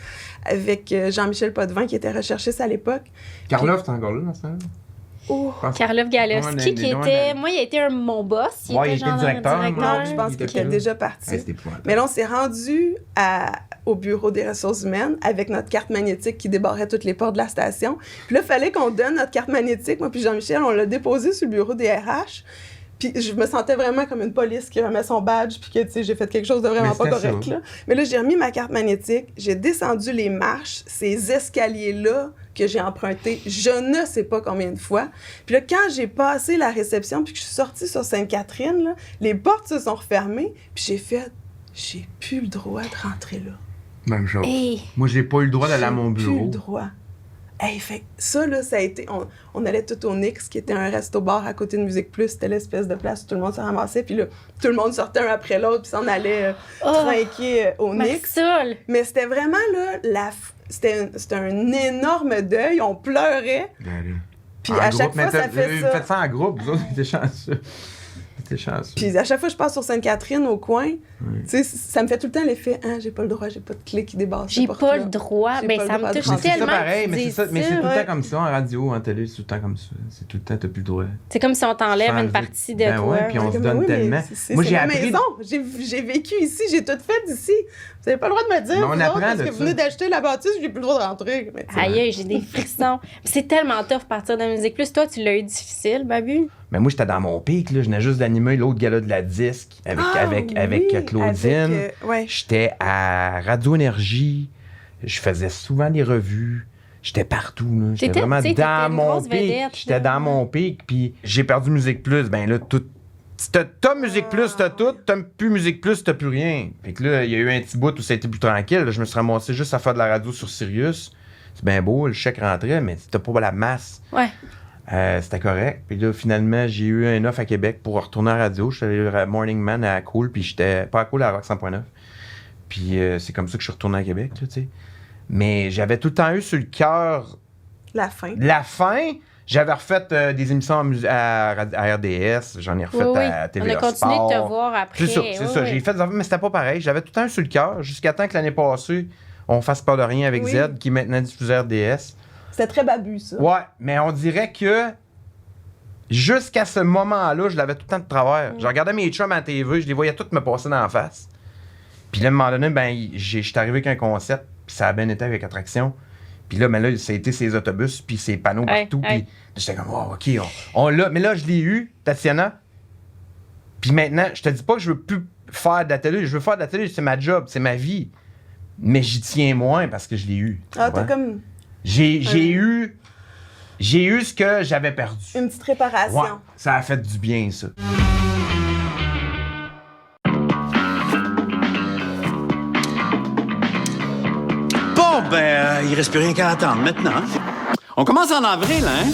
avec Jean-Michel Potvin, qui était recherchiste à l'époque. Karloff, t'es encore là dans ce temps-là? Karloff Galowski, qui était... Moi, il a été mon boss. Il était genre directeur. Non, je pense qu'il était déjà parti. Mais là, on s'est rendu au bureau des ressources humaines avec notre carte magnétique qui débarrait toutes les portes de la station. Puis là, il fallait qu'on donne notre carte magnétique. Moi puis Jean-Michel, on l'a déposée sur le bureau des RH. Puis je me sentais vraiment comme une police qui remet son badge, puis que, tu sais, j'ai fait quelque chose de vraiment pas correct, là. Mais là, j'ai remis ma carte magnétique, j'ai descendu les marches, ces escaliers-là que j'ai empruntés, je ne sais pas combien de fois. Puis là, quand j'ai passé la réception, puis que je suis sortie sur Sainte-Catherine, là, les portes se sont refermées, puis j'ai fait, j'ai plus le droit de rentrer là. Même chose. Moi, j'ai pas eu le droit d'aller à mon bureau. J'ai plus le droit. Hey, fait ça, là, ça a été... On allait tout au Nix, qui était un resto-bar à côté de Musique Plus. C'était l'espèce de place où tout le monde se ramassait. Puis là, tout le monde sortait un après l'autre, puis on allait trinquer au Nix. Mais c'était vraiment, là, c'était un énorme deuil. On pleurait. Puis à chaque fois, ça fait ça. Faites ça en groupe, vous autres, c'était chanceux. Puis à chaque fois que je passe sur Sainte-Catherine au coin, tu sais, ça me fait tout le temps l'effet j'ai pas le droit, j'ai pas de clé qui débarque. J'ai pas le droit, mais ça me touche tellement. C'est ça pareil, mais c'est tout le temps comme ça en radio, en télé, c'est tout le temps comme ça. C'est tout le temps, t'as plus le droit. C'est comme si on t'enlève une partie de toi. Puis on se donne tellement. Moi, j'ai appris. Maison. J'ai vécu ici, j'ai tout fait d'ici. Vous avez pas le droit de me dire, on apprend parce que vous venez d'acheter la bâtisse, j'ai plus le droit de rentrer. Aïe, j'ai des frissons. C'est tellement tough partir de Musique Plus. Toi, tu l'as eu difficile, Babu? Mais moi, j'étais dans mon pic, là. Je venais juste d'animer l'autre gala de la disque avec Claudine. J'étais à Radio Énergie. Je faisais souvent des revues. J'étais partout, là. J'étais vraiment dans mon pic. J'étais dans mon pic. Puis j'ai perdu Musique Plus. Ben là, tout. T'as Musique Plus, t'as tout. T'as plus Musique Plus, t'as plus rien. Fait que là, il y a eu un petit bout où ça a été plus tranquille. Là, je me suis ramassé juste à faire de la radio sur Sirius. C'est bien beau, le chèque rentrait, mais c'était pas la masse. C'était correct. Puis là, finalement, j'ai eu un offre à Québec pour retourner à la radio. Je suis allé à Morning Man à Cool, puis j'étais pas à Cool, à Rock 100.9. Puis c'est comme ça que je suis retourné à Québec, tu sais. Mais j'avais tout le temps eu sur le cœur... La fin. J'avais refait des émissions à RDS, j'en ai refait à TVA Sport. On a continué de te voir après. C'est ça. J'ai fait des affaires, mais c'était pas pareil. J'avais tout le temps eu sur le cœur, jusqu'à temps que l'année passée, on fasse pas de rien avec Z, qui est maintenant diffusé RDS. C'était très Babu, ça. Ouais, mais on dirait que jusqu'à ce moment-là, je l'avais tout le temps de travers. Je regardais mes chums à la TV, je les voyais tous me passer dans la face. Puis là, à un moment donné, je suis arrivé avec un concept, puis ça a bien été avec Attraction. Puis là, ça a été ces autobus, puis ces panneaux partout. Puis j'étais comme, OK, on l'a. Mais là, je l'ai eu, Tatiana. Puis maintenant, je te dis pas que je veux plus faire de la télé. Je veux faire de la télé, c'est ma job, c'est ma vie. Mais j'y tiens moins parce que je l'ai eu. T'as comme... J'ai eu ce que j'avais perdu. Une petite réparation. Ouais, ça a fait du bien, ça. Bon, il reste plus rien qu'à attendre maintenant. On commence en avril, hein?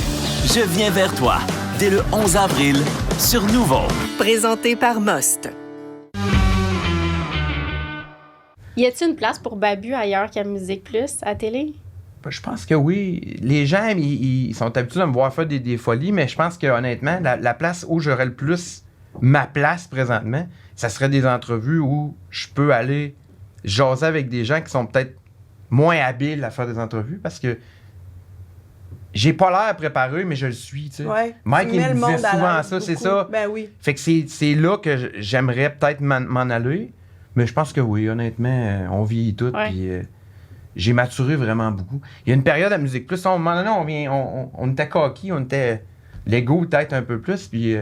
Je viens vers toi, dès le 11 avril, sur Nouveau. Présenté par Most. Y a-t-il une place pour Babu ailleurs qu'à Musique Plus, à télé? Je pense que oui. Les gens, ils sont habitués à me voir faire des folies, mais je pense que honnêtement, la place où j'aurais le plus ma place présentement, ça serait des entrevues où je peux aller jaser avec des gens qui sont peut-être moins habiles à faire des entrevues parce que j'ai pas l'air préparé, mais je le suis. Tu sais. Mike, il me disait souvent ça, c'est ça. Ben oui. Fait que c'est là que j'aimerais peut-être m'en aller, mais je pense que oui, honnêtement, on vieillit tout, puis j'ai maturé vraiment beaucoup. Il y a une période à Musique Plus, à un moment donné, on était coquille, on était l'ego peut-être un peu plus, puis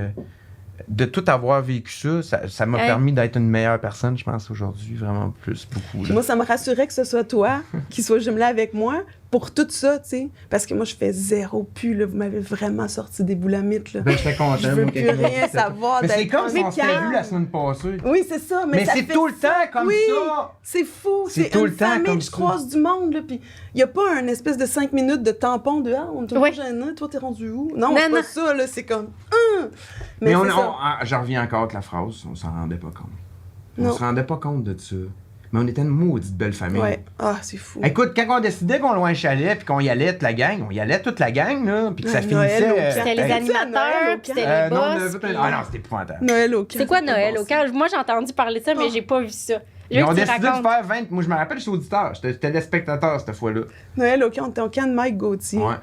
de tout avoir vécu ça m'a permis d'être une meilleure personne, je pense, aujourd'hui, vraiment plus, beaucoup. Moi, ça me rassurait que ce soit toi qui sois jumelé avec moi pour tout ça, tu sais. Parce que moi, je fais zéro pu, là. Vous m'avez vraiment sorti des boulamites, là. Ben, j'étais content. Je veux plus rien savoir. Mais c'est comme si on s'était calme. vu la semaine passée. Oui, c'est ça. Mais ça c'est fait tout le ça. temps comme oui, ça. C'est fou. C'est tout une le temps famille, comme je ça. croise du monde, là. Puis il n'y a pas un espèce de 5 minutes de tampon de on est toujours gênant. Toi, t'es rendu où? Non, c'est pas ça, là. C'est comme. Mais c'est ça. j'en reviens encore avec la phrase, on s'en rendait pas compte. Non. On se rendait pas compte de ça. Mais on était une maudite belle famille. Ouais. Ah, c'est fou. Écoute, quand on décidait qu'on louait un chalet puis qu'on y allait toute la gang, on y allait toute la gang, là, puis que ça finissait... C'était les animateurs, puis c'était les boss. Ah non, c'était épouvantable. Noël au camp. C'est quoi Noël au camp? Moi, j'ai entendu parler de ça, mais j'ai pas vu ça. Ils ont décidé de faire 20... Moi, je me rappelle, j'étais auditeur. J'étais téléspectateur cette fois-là. Noël au camp, on était au camp de Mike Gauthier. Ouais.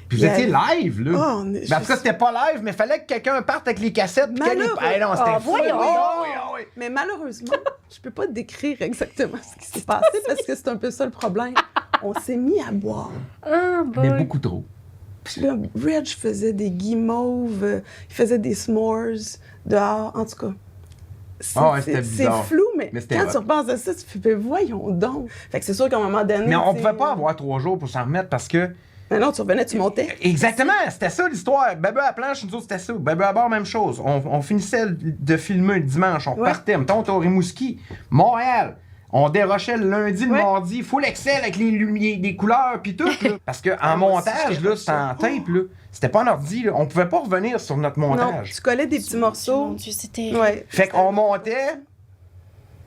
Puis vous étiez live, là. Oh, Ben, en tout cas, c'était pas live, mais fallait que quelqu'un parte avec les cassettes. Malheureux. Non, c'était fou. Oui. Mais malheureusement, je peux pas décrire exactement ce qui s'est passé parce que c'est un peu ça le problème. On s'est mis à boire. Mais beaucoup trop. Puis là, Reg faisait des guimauves, il faisait des s'mores dehors, en tout cas. C'était bizarre. C'est flou, mais c'était quand hot. tu repenses à ça, tu fais, ben voyons donc. Fait que c'est sûr qu'à un moment donné... Mais on pouvait pas avoir 3 jours pour s'en remettre parce que... Mais non, tu revenais, tu montais. Exactement, c'était ça l'histoire. Bébé à la planche, nous autres, c'était ça. Bébé à bord, même chose. On finissait de filmer le dimanche, on partait, mettons, au Rimouski, Montréal. On dérochait le lundi, le mardi, full Excel avec les couleurs puis tout. Là. Parce qu'en montage, là, c'était en tape, là. C'était pas en ordi, là. On pouvait pas revenir sur notre montage. Non, tu collais des petits morceaux. Mon Dieu, c'était... Ouais. Fait qu'on montait.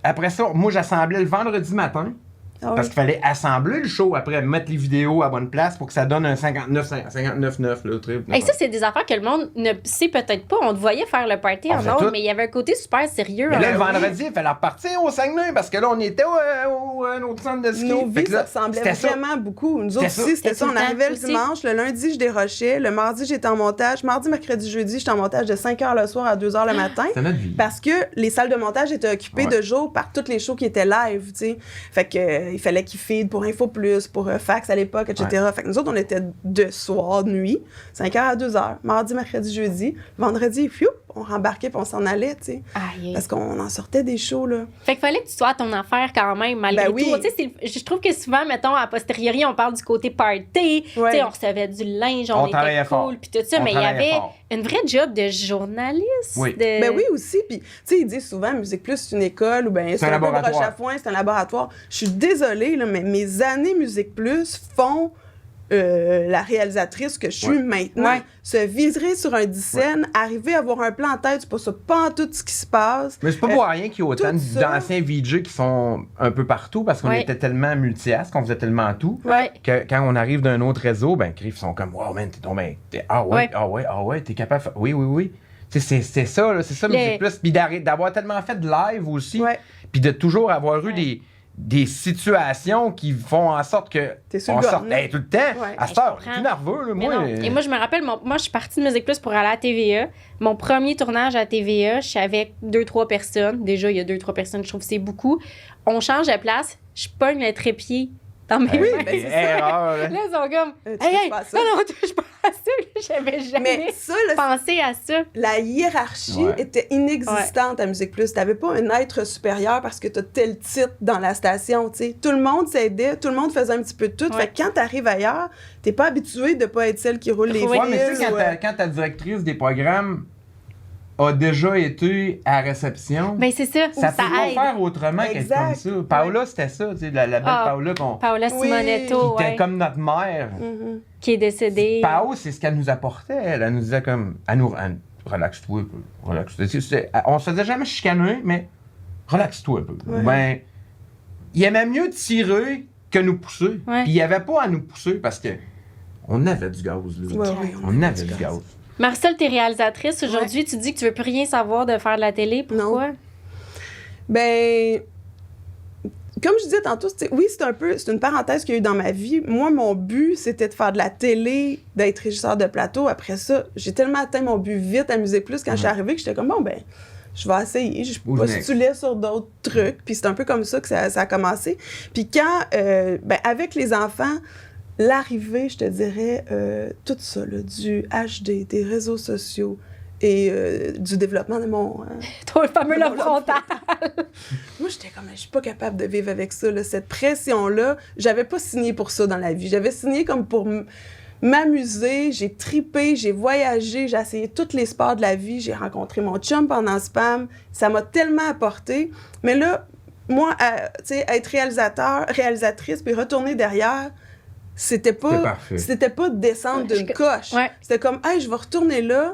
Après ça, moi, j'assemblais le vendredi matin. Parce qu'il fallait assembler le show après, mettre les vidéos à bonne place pour que ça donne un 59,9 le trip. Et ça, c'est des affaires que le monde ne sait peut-être pas. On te voyait faire le party en ondes, mais il y avait un côté super sérieux. Mais là, le vendredi, il fallait repartir au Saguenay parce que là, on était au autre centre de ski. Nos vies se ressemblaient vraiment beaucoup. Nous autres aussi, c'était ça. On arrivait le dimanche, le lundi, je dérochais. Le mardi, j'étais en montage. Mardi, mercredi, jeudi, j'étais en montage de 5h le soir à 2h le matin. C'était notre vie. Parce que les salles de montage étaient occupées de jour par toutes les shows qui étaient live, tu sais. Fait que il fallait qu'ils feed pour Info Plus, pour Fax à l'époque, etc. Fait que nous autres, on était de soir, nuit, 5h à 2h, mardi, mercredi, jeudi. Vendredi, on rembarquait puis on s'en allait, tu sais. Parce qu'on en sortait des shows, là. Fait qu'il fallait que tu sois à ton affaire quand même, malgré tout. Tu sais, je trouve que souvent, mettons, à posteriori, on parle du côté party. Tu sais, on recevait du linge, on était cool, puis tout ça. Mais il y avait une vraie job de journaliste. Ben oui, aussi. Puis, tu sais, ils disent souvent, Musique Plus, c'est une école ou bien c'est un peu le roche à foin, c'est un laboratoire. Je suis désolée, là, mais mes années Musique Plus font la réalisatrice que je suis maintenant. Se virer sur un scène, arriver à avoir un plan en tête, c'est pas ça, pas en tout ce qui se passe. Mais c'est pas pour rien qu'il y a autant d'anciens VJ qui sont un peu partout parce qu'on était tellement multi-as, qu'on faisait tellement tout, que quand on arrive d'un autre réseau, ben, ils sont comme, wow, man, t'es tombé. Ah ouais, t'es capable de faire. Oui. C'est ça, là, c'est ça, Musique Plus. Puis d'avoir tellement fait de live aussi, puis de toujours avoir eu des situations qui font en sorte que t'es sur on le sort tout le temps. À cette heure, je suis nerveux, là, moi. Et moi, je me rappelle, moi, je suis partie de Musique Plus pour aller à TVA. Mon premier tournage à TVA, je suis avec 2-3 personnes. Déjà, il y a 2-3 personnes, je trouve que c'est beaucoup. On change de place, je pogne le trépied dans mes mains. Ben, c'est ça. Là, ils sont comme, non, touche pas à ça. J'avais jamais pensé à ça. La hiérarchie était inexistante à Musique Plus. T'avais pas un être supérieur parce que t'as tel titre dans la station, tu sais. Tout le monde s'aidait, tout le monde faisait un petit peu de tout. Fait que quand t'arrives ailleurs, t'es pas habitué de pas être celle qui roule les fils. Mais tu sais, quand ta directrice des programmes a déjà été à réception. Ben c'est ça. Ça peut pas faire autrement qu'être comme ça. Paola, c'était ça, tu sais, la belle Paola Paola Simonetto, qui était comme notre mère. Qui est décédée. Paola, c'est ce qu'elle nous apportait. Elle nous disait comme, relaxe-toi un peu. On se faisait jamais chicaner, mais relaxe-toi un peu. Ben, il aimait mieux tirer que nous pousser. Puis il n'y avait pas à nous pousser parce que on avait du gaz, là. On avait du gaz. Marcel, t'es réalisatrice. Aujourd'hui, tu dis que tu veux plus rien savoir de faire de la télé. Pourquoi? Non. Ben, comme je disais tantôt, c'est une parenthèse qu'il y a eu dans ma vie. Moi, mon but, c'était de faire de la télé, d'être régisseur de plateau. Après ça, j'ai tellement atteint mon but vite à Musique Plus quand je suis arrivée que j'étais comme, bon, ben, je vais essayer. Je postulais sur d'autres trucs. Puis c'est un peu comme ça que ça a commencé. Puis quand, avec les enfants, l'arrivée, je te dirais, tout ça, là, du HD, des réseaux sociaux, et du développement de mon... Toi, le fameux lobe frontal. Moi, j'étais comme, je suis pas capable de vivre avec ça, là, cette pression-là. J'avais pas signé pour ça dans la vie. J'avais signé comme pour m'amuser, j'ai tripé, j'ai voyagé, j'ai essayé tous les sports de la vie, j'ai rencontré mon chum pendant Spam. Ça m'a tellement apporté. Mais là, moi, tu sais, être réalisatrice, puis retourner derrière... C'était pas descendre d'une coche. Ouais. C'était comme, hey, je vais retourner là.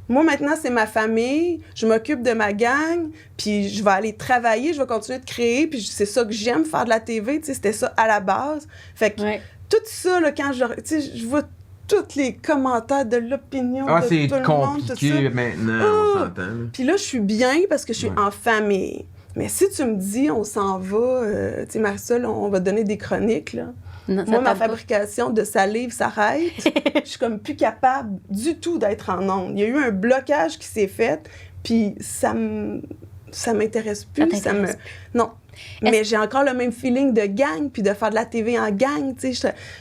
Moi, maintenant, c'est ma famille. Je m'occupe de ma gang. Puis je vais aller travailler. Je vais continuer de créer. Puis c'est ça que j'aime, faire de la TV. Tu sais, c'était ça à la base. Fait que tout ça, là, quand je vois tous les commentaires de l'opinion de tout le monde. C'est compliqué maintenant, on s'entend. Puis là, je suis bien parce que je suis en famille. Mais si tu me dis, on s'en va, tu sais, Marisol, on va donner des chroniques, là. Non, moi, ma fabrication de salive s'arrête. Je suis comme plus capable du tout d'être en ondes. Il y a eu un blocage qui s'est fait, puis ça m'intéresse plus. Non. Mais j'ai encore le même feeling de gang, puis de faire de la TV en gang.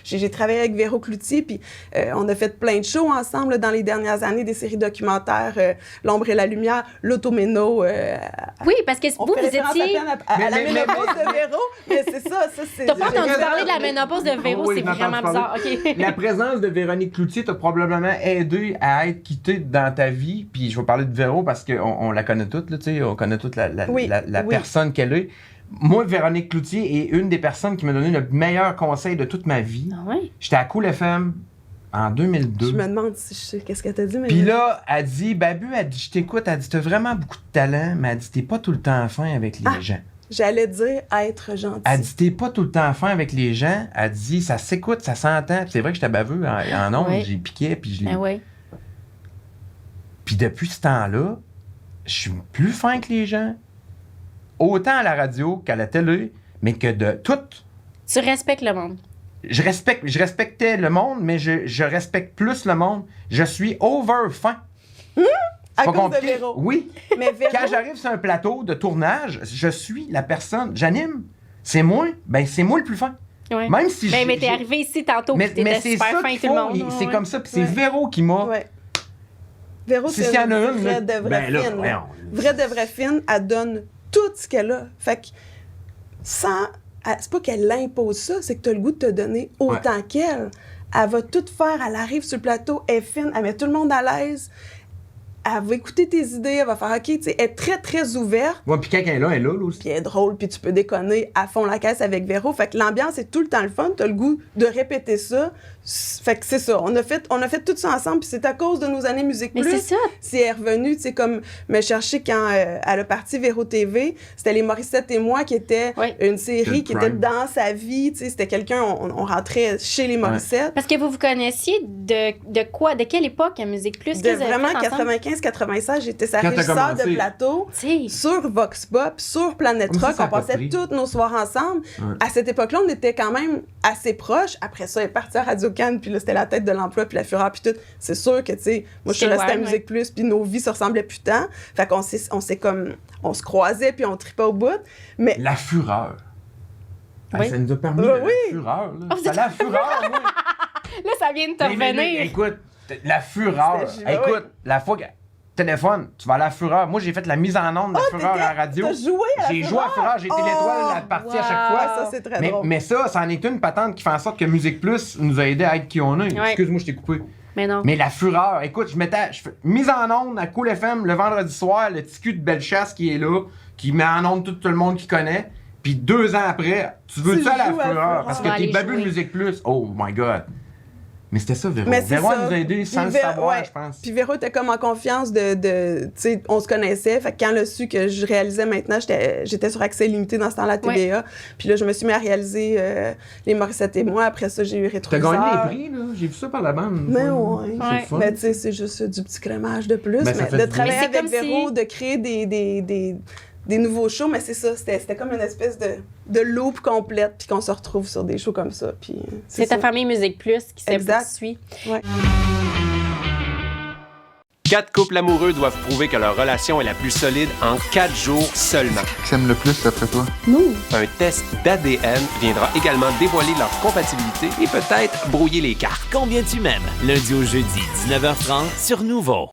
J'ai travaillé avec Véro Cloutier, puis on a fait plein de shows ensemble là, dans les dernières années, des séries documentaires, L'ombre et la lumière, L'automéno. Oui, parce que vous étiez... à la ménopause de Véro, mais c'est ça c'est... T'as pas entendu parler de la ménopause de Véro, c'est vraiment bizarre. Okay. La présence de Véronique Cloutier t'a probablement aidé à être quittée dans ta vie, puis je vais parler de Véro parce qu'on la connaît toutes, là, on connaît toute la personne qu'elle est. Moi, Véronique Cloutier est une des personnes qui m'a donné le meilleur conseil de toute ma vie. Ah oui? J'étais à Cool FM en 2002. Je me demande si je sais qu'est-ce qu'elle t'a dit. Puis là, elle dit, Babu, elle dit, je t'écoute, elle dit, t'as vraiment beaucoup de talent, mais elle dit, t'es pas tout le temps fin avec les gens. J'allais dire être gentil. Elle dit, t'es pas tout le temps fin avec les gens. Elle dit, ça s'écoute, ça s'entend. Puis c'est vrai que j'étais baveux en ondes, j'ai piqué, puis je l'ai... Puis depuis ce temps-là, je suis plus fin que les gens. Autant à la radio qu'à la télé, mais que de tout. Tu respectes le monde. Je respectais le monde, mais je respecte plus le monde. Je suis over fin. À cause de Véro. Oui. Mais Véro... Quand j'arrive sur un plateau de tournage, je suis la personne. J'anime. C'est moi. Ben, c'est moi le plus fin. Ouais. Même si mais t'es arrivé ici tantôt, puis t'étais super fin tout le monde. C'est comme ça, puis c'est Véro qui m'a... Véro, c'est une vraie de vraie fine. Vraie de vraie fine, elle donne tout ce qu'elle a. Fait que c'est pas qu'elle impose ça, c'est que tu as le goût de te donner autant qu'elle. Elle va tout faire, elle arrive sur le plateau, elle est fine, elle met tout le monde à l'aise. Elle va écouter tes idées, elle va faire OK, tu sais, elle est très, très ouverte. Ouais, puis quand elle est là aussi. Puis elle est drôle, puis tu peux déconner à fond la caisse avec Véro. Fait que l'ambiance est tout le temps le fun, tu as le goût de répéter ça. Fait que c'est ça, on a fait tout ça ensemble, puis c'est à cause de nos années Musique Plus. Mais c'est ça. Si elle est revenue, tu sais, comme me chercher quand elle a parti Véro TV, c'était Les Morissette et moi qui était une série qui était dans sa vie, tu sais, c'était quelqu'un, on rentrait chez Les Morissette. Parce que vous connaissiez de quoi, de quelle époque à Musique Plus? De vraiment 95-96, j'étais sa régisseur de plateau sur Vox Pop, sur Planète Rock, on passait tous nos soirs ensemble. À cette époque-là, on était quand même assez proches. Après ça, elle est partie à Radio-Can, puis là, c'était la tête de l'emploi, puis la fureur, puis tout. C'est sûr que, tu sais, moi, je suis restée à Musique Plus, puis nos vies se ressemblaient plus tant. Fait qu'on s'est comme... On se croisait, puis on tripait au bout. Mais... La fureur. Oui. Ça nous a permis la fureur, là. C'est la fureur, oui. Là, ça vient de te revenir. Écoute, la fureur. Écoute, la fois que... Téléphone, tu vas à la fureur. Moi, j'ai fait la mise en onde de Fureur à la radio. T'as joué à la J'ai joué à Fureur, j'ai été l'étoile de la partie à chaque fois. Ça, c'est très drôle. Mais ça en est une patente qui fait en sorte que Musique Plus nous a aidé à être qui on est. Excuse-moi, je t'ai coupé. Mais non. Mais la Fureur, écoute, je fais mise en onde à Cool FM le vendredi soir, le petit cul de Bellechasse qui est là, qui met en onde tout le monde qui connaît. Puis 2 ans après, tu veux ça à la Fureur parce que t'es babu de Musique Plus. Oh my God. Mais c'était ça, Véro. Véro nous a aidés sans le savoir, je pense. Puis Véro était comme en confiance tu sais, on se connaissait. Fait que quand elle a su que je réalisais maintenant, j'étais sur accès limité dans ce temps-là à TVA. Puis là, je me suis mis à réaliser Les Morissette et moi. Après ça, j'ai eu Rétroviseur. T'as gagné les prix, là. J'ai vu ça par la bande. Mais oui. Mais tu sais, c'est juste du petit crémage de plus. Mais de travailler avec Véro, de créer des nouveaux shows, mais c'est ça, c'était comme une espèce de loop complète, puis qu'on se retrouve sur des shows comme ça. Puis c'est ta famille Musique Plus qui se poursuit. Ouais. 4 couples amoureux doivent prouver que leur relation est la plus solide en 4 jours seulement. Qu'est-ce que t'aimes le plus d'après toi? Nous. Un test d'ADN viendra également dévoiler leur compatibilité et peut-être brouiller les cartes. Combien tu m'aimes? Lundi au jeudi, 19h30 sur Nouveau.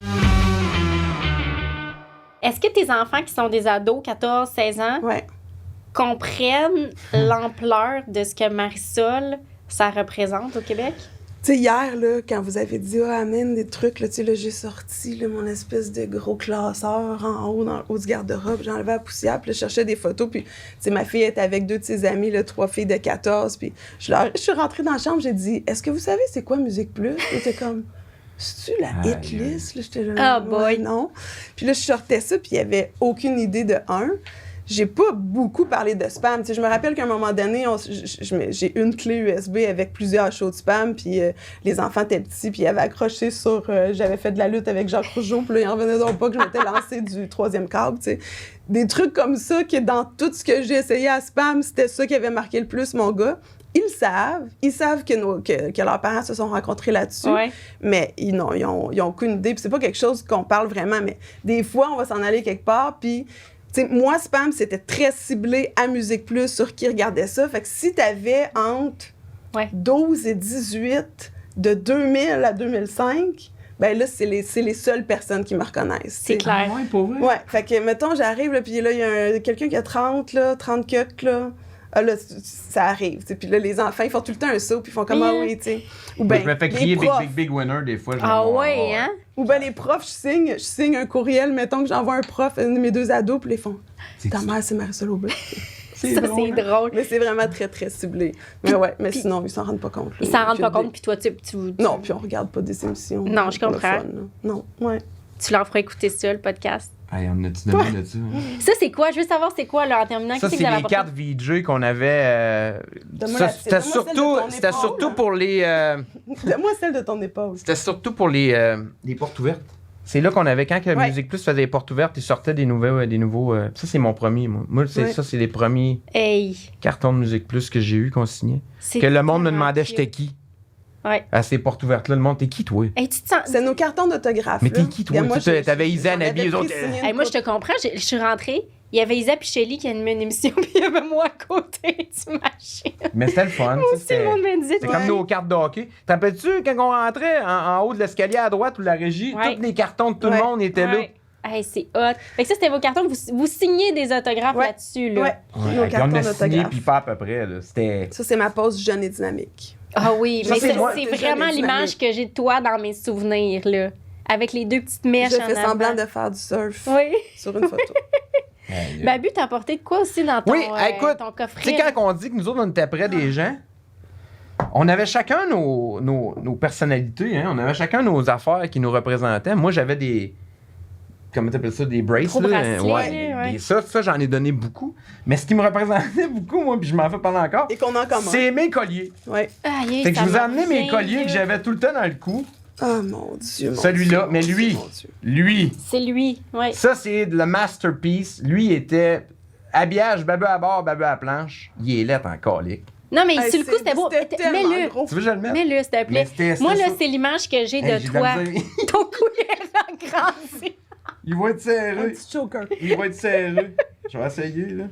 Est-ce que tes enfants qui sont des ados, 14, 16 ans, comprennent l'ampleur de ce que Marisol, ça représente au Québec? Tu sais, hier, là, quand vous avez dit « Ah, amène des trucs », là, tu sais, là, j'ai sorti là, mon espèce de gros classeur en haut, dans le haut du garde-robe, j'ai enlevé la poussière, puis là, je cherchais des photos, puis tu sais, ma fille était avec 2 de ses amies, là, 3 filles de 14, puis je suis rentrée dans la chambre, j'ai dit « Est-ce que vous savez c'est quoi Musique Plus? » Ils étaient comme « C'est-tu la hit list? » Là, j'étais là, boy! Non. Puis là, je sortais ça, puis il y avait aucune idée de un. J'ai pas beaucoup parlé de spam. Tu sais, je me rappelle qu'à un moment donné, j'ai une clé USB avec plusieurs shows de spam, puis les enfants étaient petits, puis ils avaient accroché sur... j'avais fait de la lutte avec Jacques Rougeau, puis là, ils en revenaient donc pas que je m'étais lancée du 3e câble, tu sais. Des trucs comme ça, que dans tout ce que j'ai essayé à spam, c'était ça qui avait marqué le plus mon gars. Ils savent que leurs parents se sont rencontrés là-dessus, mais ils n'ont aucune idée. Puis c'est pas quelque chose qu'on parle vraiment, mais des fois, on va s'en aller quelque part, puis... T'sais, moi, Spam, c'était très ciblé à Musique Plus sur qui regardait ça. Fait que si t'avais entre 12 et 18, de 2000 à 2005, ben là, c'est les seules personnes qui me reconnaissent. C'est clair. Ouais, pour vrai. Ouais, fait que, mettons, j'arrive, là, puis là, il y a quelqu'un qui a 30 cucs, là. Ah, là, ça arrive. Puis là, les enfants, ils font tout le temps un saut, puis ils font comme, ah oui, tu sais. Ou ben, je me fais crier big winner des fois. Hein? Ou bien les profs, je signe un courriel, mettons que j'envoie un prof, mes 2 ados, puis ils font ta mère, c'est Marisol Aubry. C'est drôle. Mais c'est vraiment très, très ciblé. Mais sinon, ils s'en rendent pas compte. Là, ils s'en rendent pas compte, puis toi, tu... Non, puis on regarde pas des émissions. Non, je comprends. Fun, non, Tu leur feras écouter ça, le podcast. Hey, on a-tu donné là-dessus? Hein? Ça, c'est quoi? Je veux savoir, c'est quoi, là, en terminant? Ça, c'est les cartes VJ qu'on avait... C'était surtout pour les... Donne-moi celle de ton épaule. C'était surtout pour les portes ouvertes. C'est là qu'on avait, quand Musique Plus faisait des portes ouvertes, ils sortaient des nouveaux... ça, c'est mon premier, moi. Moi, ça, c'est les premiers cartons de Musique Plus que j'ai eu, qu'on signait. Que le monde me demandait j'étais qui. Ouais. À ces portes ouvertes-là, le monde, t'es qui, toi? Hey, c'est nos cartons d'autographe. Mais t'es qui, toi? T'avais Isa, Nabi, les autres. Hey, moi, je te comprends. Je suis rentrée. Il y avait Isa Pichelli qui animait une émission, puis il y avait moi à côté du machine. Mais c'était le fun. C'était le monde me disait. C'est comme nos cartes de hockey. T'en rappelles-tu quand on rentrait en haut de l'escalier à droite ou la régie, tous les cartons de tout le monde étaient là? Hey, c'est hot. Fait que ça, c'était vos cartons. Vous signez des autographes là-dessus, là. Nos cartons d'autographe. On a signé, puis pas à peu près. Là. Ça, c'est ma pause jeune et dynamique. Ah oui, mais c'est vraiment l'image que j'ai de toi dans mes souvenirs, là. Avec les 2 petites mèches en avant. Je fais semblant de faire du surf sur une photo. Babu, t'as apporté de quoi aussi dans ton, ton coffret? Tu sais, quand on dit que nous autres, on était près des gens, on avait chacun nos personnalités, hein? On avait chacun nos affaires qui nous représentaient. Moi, j'avais des... Comment t'appelles ça? Des bracelets. Ça, j'en ai donné beaucoup. Mais ce qui me représentait beaucoup, moi, puis je m'en fais parler encore, et qu'on en commun, c'est mes colliers. Ouais. C'est que je vous ai amené mes colliers que j'avais tout le temps dans le cou. Oh mon Dieu. Celui-là, mais lui. C'est lui, oui. Ça, c'est le masterpiece. Lui était habillage, babu à bord, babu à planche. Il est lettre en colique. Non, mais sur le coup, c'était beau. Mets-le. Tu veux que je le mette? Mets-le, s'il te plaît. Moi, là, c'est l'image que j'ai de toi. Ton collier agrandi. Il va être serré. Un petit choker. Il va être serré. Je vais essayer, là.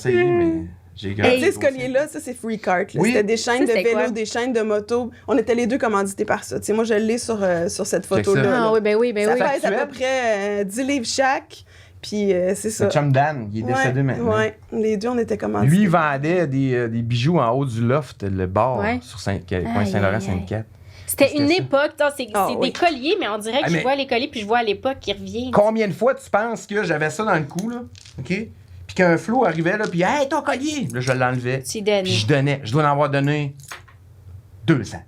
Mais j'ai gardé. Tu sais, ce collier-là, ça, c'est Free Cart. Oui. C'était des chaînes de vélo, des chaînes de moto. On était les 2 commandités par ça. Tu sais, moi, je l'ai sur cette photo-là. Ah oui, ben oui. Ça pèse à peu près 10 livres chaque. Puis c'est ça. Le chum Dan, il est décédé maintenant. Oui, les 2, on était commandités. Lui, il vendait des bijoux en haut du loft, le bar, sur coin Saint-Laurent-Sainte-Cat. C'était une époque, c'est des colliers, mais on dirait que je vois les colliers, puis je vois à l'époque qui revient. Combien de fois tu penses que j'avais ça dans le cou, là? OK? Puis qu'un flot arrivait, là, puis « Hey, ton collier! » Là, je l'enlevais. Puis je donnais. Je dois en avoir donné 200.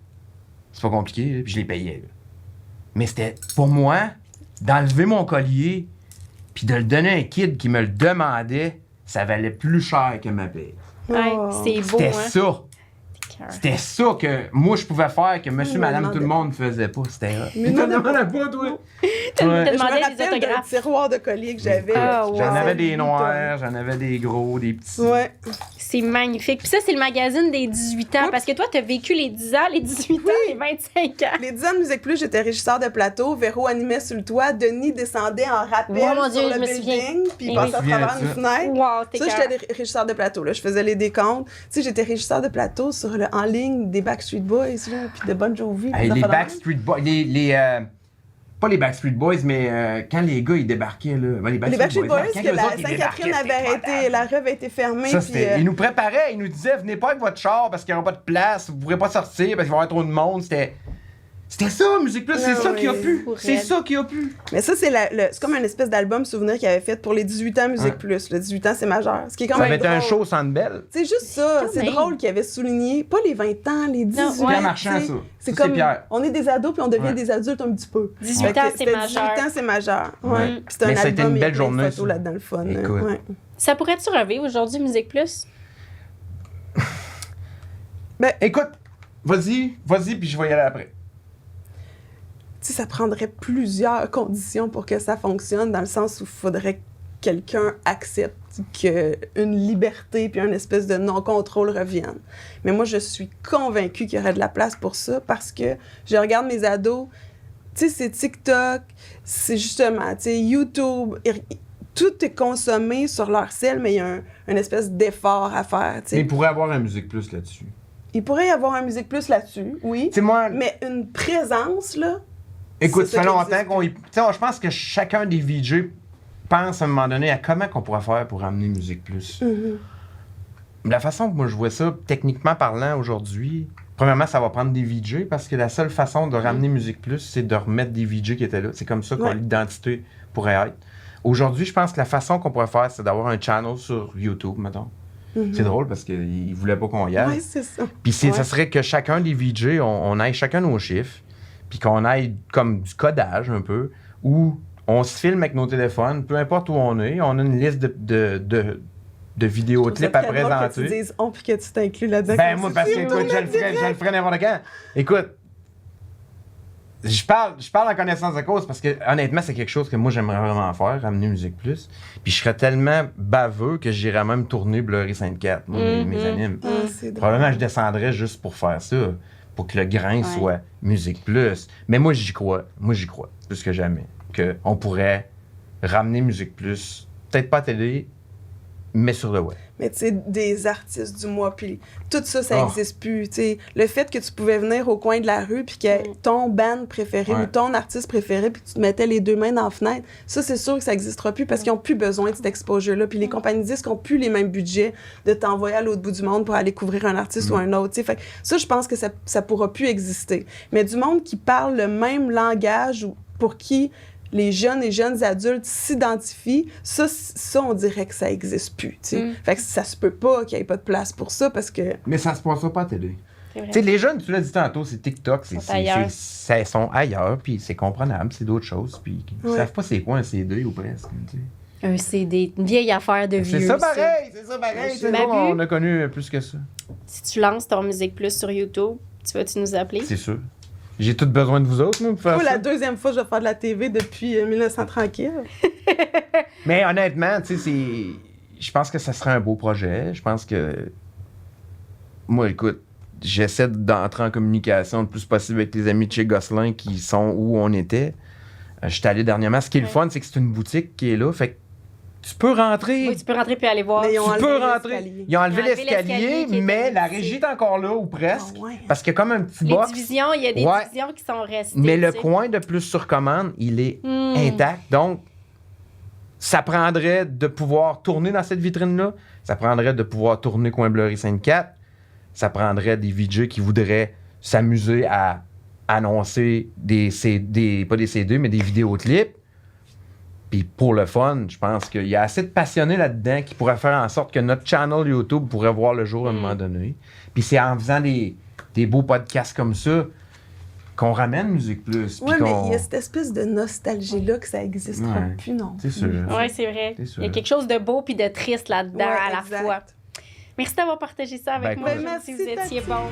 C'est pas compliqué, là, puis je les payais. Là. Mais c'était, pour moi, d'enlever mon collier, puis de le donner à un kid qui me le demandait, ça valait plus cher que ma paye. Ouais, c'est beau, C'était ça. C'était ça que moi, je pouvais faire, que monsieur, madame, tout le monde ne faisait pas. C'était ça. Mais non, pas, toi. Je me rappelle d'un tiroir de collier que j'avais. J'en avais des noirs, j'en avais des gros, des petits. Ouais. C'est magnifique. Puis ça, c'est le magazine des 18 ans. Parce que toi, t'as vécu les 10 ans, les 18 ans, les 25 ans. Les 10 ans de Musique Plus, j'étais régisseur de plateau. Véro animait sur le toit. Denis descendait en rappel sur le building. Puis il passait à travers une fenêtre. Wow, ça, j'étais régisseur de plateau. Là. Je faisais les décomptes. Tu sais, j'étais régisseur de plateau en ligne des Backstreet Boys, là, puis de Bon Jovi. Hey, les Backstreet Boys, pas les Backstreet Boys, mais quand les gars, ils débarquaient, là. Ben, Les Backstreet Boys, quand que eux la autres, ils Sainte-Catherine débarquaient, avait arrêté, la rue avait été fermée. ça, puis, ils nous préparaient, ils nous disaient, venez pas avec votre char parce qu'il n'y aura pas de place, vous pourrez pas sortir parce qu'il va y avoir trop de monde. C'était ça, Musique Plus, c'est ça qu'il y a pu. C'est ça qu'il y a pu. Mais ça, c'est comme une espèce d'album souvenir qu'il avait fait pour les 18 ans Musique Plus. Le 18 ans, c'est majeur. Ce qui est quand ça même avait été un drôle. show Centre Bell. C'est juste ça. C'est drôle qu'il avait souligné, pas les 20 ans, les 18 ans. C'est Pierre Marchand, ça. C'est Ça, comme, Pierre. on est des ados puis on devient des adultes un petit peu. 18 ans, c'est C'était majeur. 18 ans, c'est majeur. Ouais. Puis c'était Mais un ça a été album, une belle il y a plein de journée, photos ça. là-dedans, le fun. Écoute. Ouais. Ça pourrait-tu revivre aujourd'hui, Musique Plus? Ben, écoute, vas-y, puis je vais y aller après. Tu sais, ça prendrait plusieurs conditions pour que ça fonctionne, dans le sens où il faudrait que quelqu'un accepte qu'une liberté puis une espèce de non-contrôle reviennent. Mais moi, je suis convaincue qu'il y aurait de la place pour ça parce que je regarde mes ados, tu sais, c'est TikTok, c'est justement, tu sais, YouTube, tout est consommé sur leur cell, mais il y a une espèce d'effort à faire, tu sais. Mais il pourrait avoir un Musique Plus là-dessus. Il pourrait y avoir un Musique Plus là-dessus, oui. Tu sais, moi... Mais une présence, là... Écoute, c'est ça fait ça qui longtemps qu'on y... Tu sais, je pense que chacun des VJ pense à un moment donné à comment qu'on pourrait faire pour amener Musique Plus. Mm-hmm. La façon que moi je vois ça, techniquement parlant, aujourd'hui, premièrement, ça va prendre des VJ parce que la seule façon de ramener Musique Plus, c'est de remettre des VJ qui étaient là. C'est comme ça que l'identité pourrait être. Aujourd'hui, je pense que la façon qu'on pourrait faire, c'est d'avoir un channel sur YouTube, mettons. Mm-hmm. C'est drôle parce qu'ils voulaient pas qu'on y aille. Oui, c'est ça. Puis ça serait que chacun des VJ, on aille chacun nos chiffres, puis qu'on aille comme du codage un peu, où on se filme avec nos téléphones, peu importe où on est, on a une liste de vidéoclips à présenter. Que tu dises « on » puis que tu t'inclus là-dedans. Ben moi, parce que écoute, je le ferais n'importe quand. Écoute, je parle en connaissance de cause parce que honnêtement, c'est quelque chose que moi j'aimerais vraiment faire, ramener Musique Plus. Puis je serais tellement baveux que j'irais même tourner Bleury Sainte-Cat, moi, mes animes. Probablement, je descendrais juste pour faire ça, pour que le grain soit Musique Plus. Mais moi, j'y crois, plus que jamais, qu'on pourrait ramener Musique Plus, peut-être pas à télé, mais sur le web. Mais tu sais, des artistes du mois, puis tout ça, ça n'existe plus. Tu sais, le fait que tu pouvais venir au coin de la rue, puis que ton band préféré ou ton artiste préféré, puis que tu te mettais les deux mains dans la fenêtre, ça, c'est sûr que ça n'existera plus parce qu'ils n'ont plus besoin de cet exposure-là. Puis les compagnies de disques n'ont plus les mêmes budgets de t'envoyer à l'autre bout du monde pour aller couvrir un artiste ou un autre. Tu sais, fait que ça, je pense que ça ne pourra plus exister. Mais du monde qui parle le même langage ou pour qui les jeunes et jeunes adultes s'identifient, ça, on dirait que ça n'existe plus. Fait que ça se peut pas qu'il n'y ait pas de place pour ça parce que... Mais ça se passera pas à télé. Tu sais, les jeunes, tu l'as dit tantôt, c'est TikTok, ils sont ailleurs, puis c'est comprenable, c'est d'autres choses, puis ils savent pas c'est quoi un CD ou presque. T'sais. Un CD, une vieille affaire de vieux. C'est ça pareil. On a connu plus que ça. Si tu lances ton Musique Plus sur YouTube, tu vas-tu nous appeler? C'est sûr. J'ai tout besoin de vous autres, moi, pour faire ça. La deuxième fois que je vais faire de la TV depuis 1900 tranquille. Mais honnêtement, tu sais, je pense que ça serait un beau projet. Je pense que... Moi, écoute, j'essaie d'entrer en communication le plus possible avec les amis de chez Gosselin qui sont où on était. J'étais allé dernièrement. Ce qui est le fun, c'est que c'est une boutique qui est là. Fait que tu peux rentrer. Oui, tu peux rentrer puis aller voir. Mais Ils ont enlevé l'escalier, mais la régie est encore là, ou presque. Parce qu'il y a comme un petit box. Il y a des divisions qui sont restées. Mais le coin de plus sur commande, il est intact. Donc, ça prendrait de pouvoir tourner dans cette vitrine-là. Ça prendrait de pouvoir tourner coin Bleury Sainte-Cat. Ça prendrait des VJ qui voudraient s'amuser à annoncer pas des CD, mais des vidéoclips. Puis pour le fun, je pense qu'il y a assez de passionnés là-dedans qui pourraient faire en sorte que notre channel YouTube pourrait voir le jour à un moment donné. Puis c'est en faisant des beaux podcasts comme ça qu'on ramène Musique Plus. Oui, mais il y a cette espèce de nostalgie-là que ça n'existera plus, non. C'est sûr. Oui, c'est vrai. Il y a quelque chose de beau puis de triste là-dedans à la fois. Merci d'avoir partagé ça avec moi. Merci, vous étiez bon.